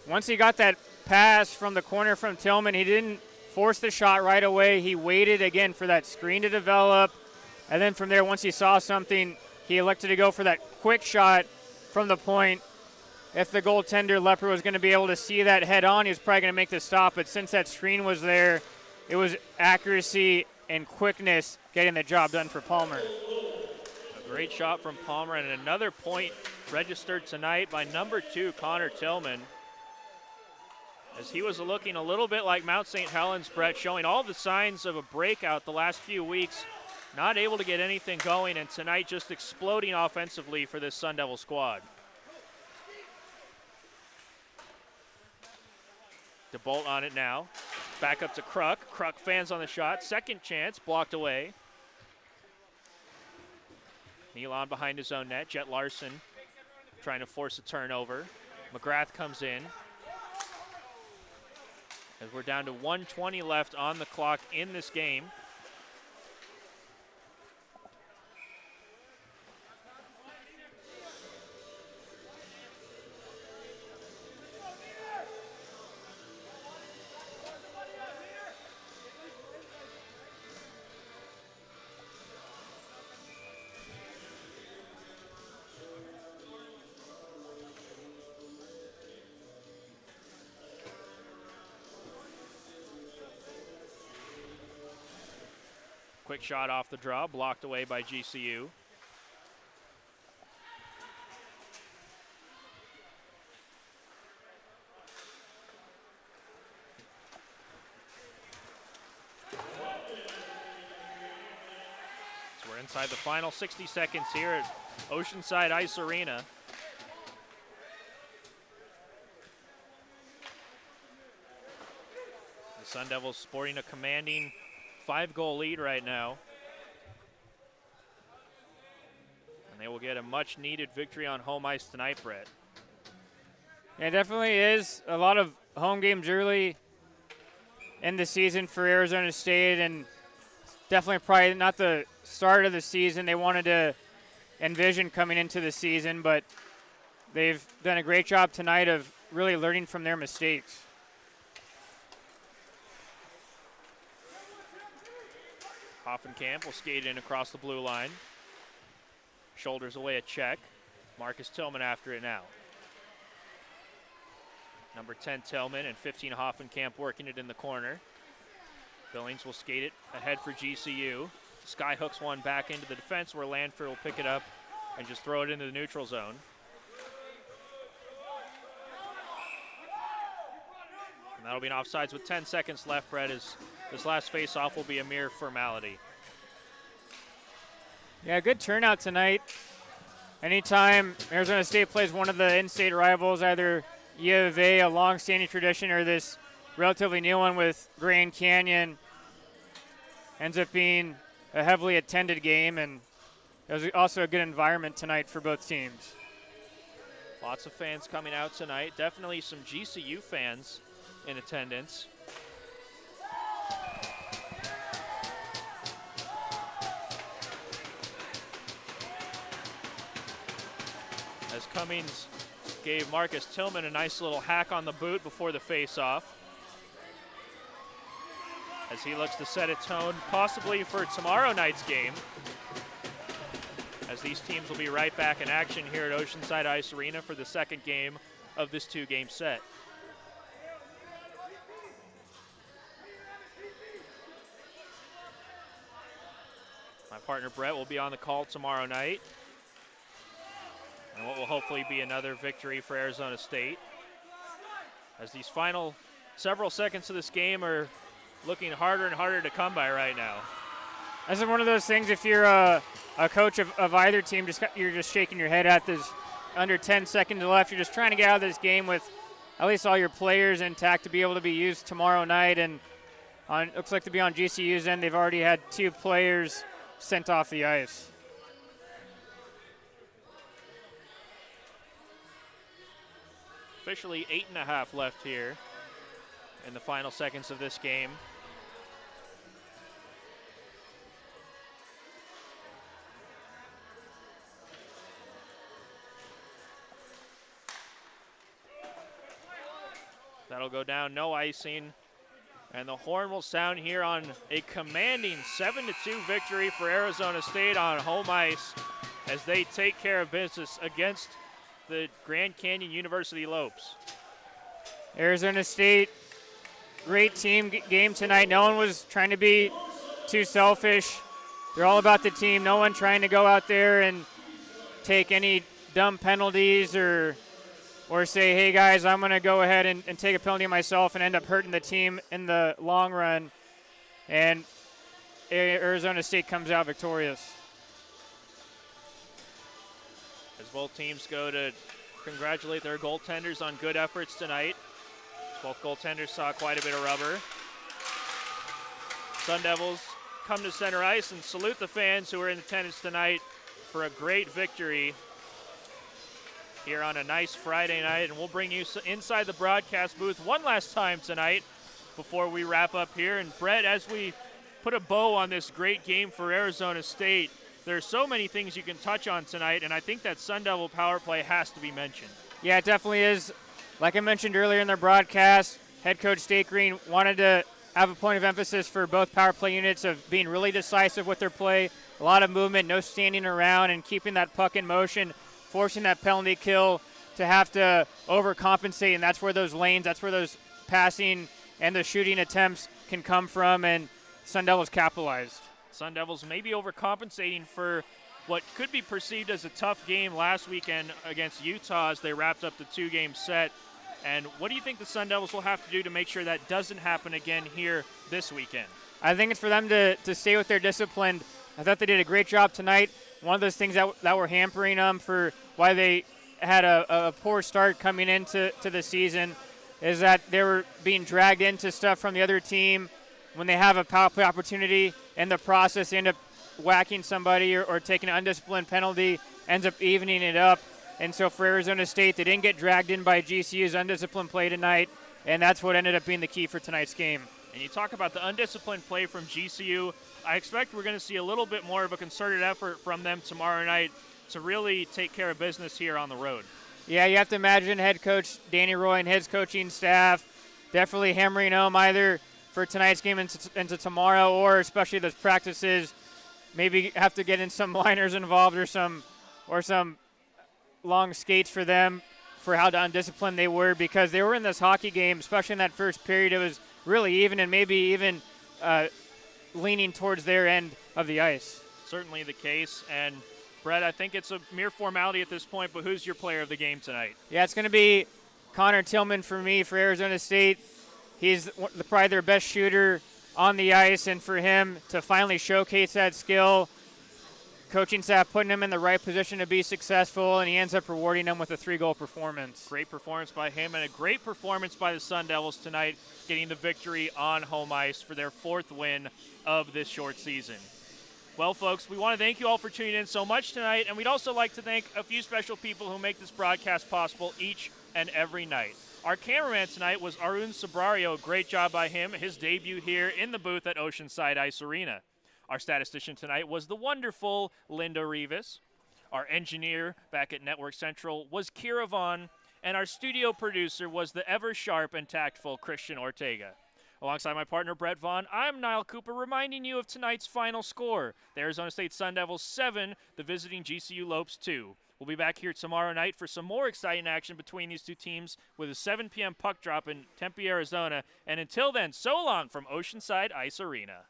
once he got that pass from the corner from Tillman, he didn't force the shot right away. He waited again for that screen to develop, and then from there, once he saw something, he elected to go for that quick shot from the point. If the goaltender, Lepper, was going to be able to see that head on, he was probably going to make the stop, but since that screen was there, it was accuracy and quickness getting the job done for Palmer. A Great shot from Palmer, and another point registered tonight by number 2, Connor Tillman. As he was looking a little bit like Mount St. Helens, Brett, showing all the signs of a breakout the last few weeks, not able to get anything going, and tonight just exploding offensively for this Sun Devil squad. DeBolt on it now. Back up to Kruk. Kruk fans on the shot. Second chance, blocked away. Nealon behind his own net. Jet Larson trying to force a turnover. McGrath comes in. As we're down to 1:20 left on the clock in this game. Quick shot off the draw, blocked away by GCU. So we're inside the final 60 seconds here at Oceanside Ice Arena. The Sun Devils sporting a commanding 5-goal lead right now. And they will get a much-needed victory on home ice tonight, Brett. Yeah, it definitely is a lot of home games early in the season for Arizona State, and definitely probably not the start of the season they wanted to envision coming into the season, but they've done a great job tonight of really learning from their mistakes. Hoffenkamp will skate in across the blue line. Shoulders away a check. Marcus Tillman after it now. Number 10 Tillman and 15 Hoffenkamp working it in the corner. Billings will skate it ahead for GCU. Sky hooks one back into the defense where Landford will pick it up and just throw it into the neutral zone. And that'll be an offsides with 10 seconds left, Brett, as this last face-off will be a mere formality. Yeah, good turnout tonight. Anytime Arizona State plays one of the in-state rivals, either U of A, a long-standing tradition, or this relatively new one with Grand Canyon, ends up being a heavily attended game, and it was also a good environment tonight for both teams. Lots of fans coming out tonight. Definitely some GCU fans in attendance. As Cummings gave Marcus Tillman a nice little hack on the boot before the face-off. As he looks to set a tone possibly for tomorrow night's game. As these teams will be right back in action here at Oceanside Ice Arena for the second game of this 2-game set. My partner Brett will be on the call tomorrow night. And what will hopefully be another victory for Arizona State. As these final several seconds of this game are looking harder and harder to come by right now. This is one of those things, if you're a coach of either team, you're just shaking your head at. There's under 10 seconds left. You're just trying to get out of this game with at least all your players intact to be able to be used tomorrow night. And looks like to be on GCU's end, they've already had 2 players sent off the ice. Officially 8.5 left here in the final seconds of this game. That'll go down, no icing. And the horn will sound here on a commanding 7-2 victory for Arizona State on home ice as they take care of business against the Grand Canyon University Lopes. Arizona State, great team game tonight. No one was trying to be too selfish. They're all about the team. No one trying to go out there and take any dumb penalties or say, hey, guys, I'm going to go ahead and take a penalty myself and end up hurting the team in the long run. And Arizona State comes out victorious. As both teams go to congratulate their goaltenders on good efforts tonight. Both goaltenders saw quite a bit of rubber. Sun Devils come to center ice and salute the fans who are in attendance tonight for a great victory here on a nice Friday night. And we'll bring you inside the broadcast booth one last time tonight before we wrap up here. And Brett, as we put a bow on this great game for Arizona State, there's so many things you can touch on tonight, and I think that Sun Devil power play has to be mentioned. Yeah, it definitely is. Like I mentioned earlier in the broadcast, head coach State Green wanted to have a point of emphasis for both power play units of being really decisive with their play, a lot of movement, no standing around, and keeping that puck in motion, forcing that penalty kill to have to overcompensate, and that's where those lanes, that's where those passing and the shooting attempts can come from, and Sun Devils capitalized. Sun Devils maybe overcompensating for what could be perceived as a tough game last weekend against Utah as they wrapped up the two-game set. And what do you think the Sun Devils will have to do to make sure that doesn't happen again here this weekend? I think it's for them to stay with their discipline. I thought they did a great job tonight. One of those things that were hampering them for why they had a poor start coming into the season is that they were being dragged into stuff from the other team. When they have a power play opportunity in the process, they end up whacking somebody or taking an undisciplined penalty, ends up evening it up. And so for Arizona State, they didn't get dragged in by GCU's undisciplined play tonight, and that's what ended up being the key for tonight's game. And you talk about the undisciplined play from GCU. I expect we're going to see a little bit more of a concerted effort from them tomorrow night to really take care of business here on the road. Yeah, you have to imagine head coach Danny Roy and his coaching staff definitely hammering home either for tonight's game into tomorrow, or especially those practices, maybe have to get in some liners involved or some long skates for them for how undisciplined they were, because they were in this hockey game, especially in that first period. It was really even and maybe even leaning towards their end of the ice. Certainly the case. And Brett, I think it's a mere formality at this point, but who's your player of the game tonight? Yeah, it's going to be Connor Tillman for me for Arizona State. He's probably their best shooter on the ice, and for him to finally showcase that skill, coaching staff putting him in the right position to be successful, and he ends up rewarding them with a 3-goal performance. Great performance by him, and a great performance by the Sun Devils tonight, getting the victory on home ice for their 4th win of this short season. Well, folks, we want to thank you all for tuning in so much tonight, and we'd also like to thank a few special people who make this broadcast possible each and every night. Our cameraman tonight was Arun Sabrario. Great job by him, his debut here in the booth at Oceanside Ice Arena. Our statistician tonight was the wonderful Linda Rivas. Our engineer back at Network Central was Kira Vaughn, and our studio producer was the ever-sharp and tactful Christian Ortega. Alongside my partner, Brett Vaughn, I'm Niall Cooper, reminding you of tonight's final score. The Arizona State Sun Devils 7, the visiting GCU Lopes 2. We'll be back here tomorrow night for some more exciting action between these two teams with a 7 p.m. puck drop in Tempe, Arizona. And until then, so long from Oceanside Ice Arena.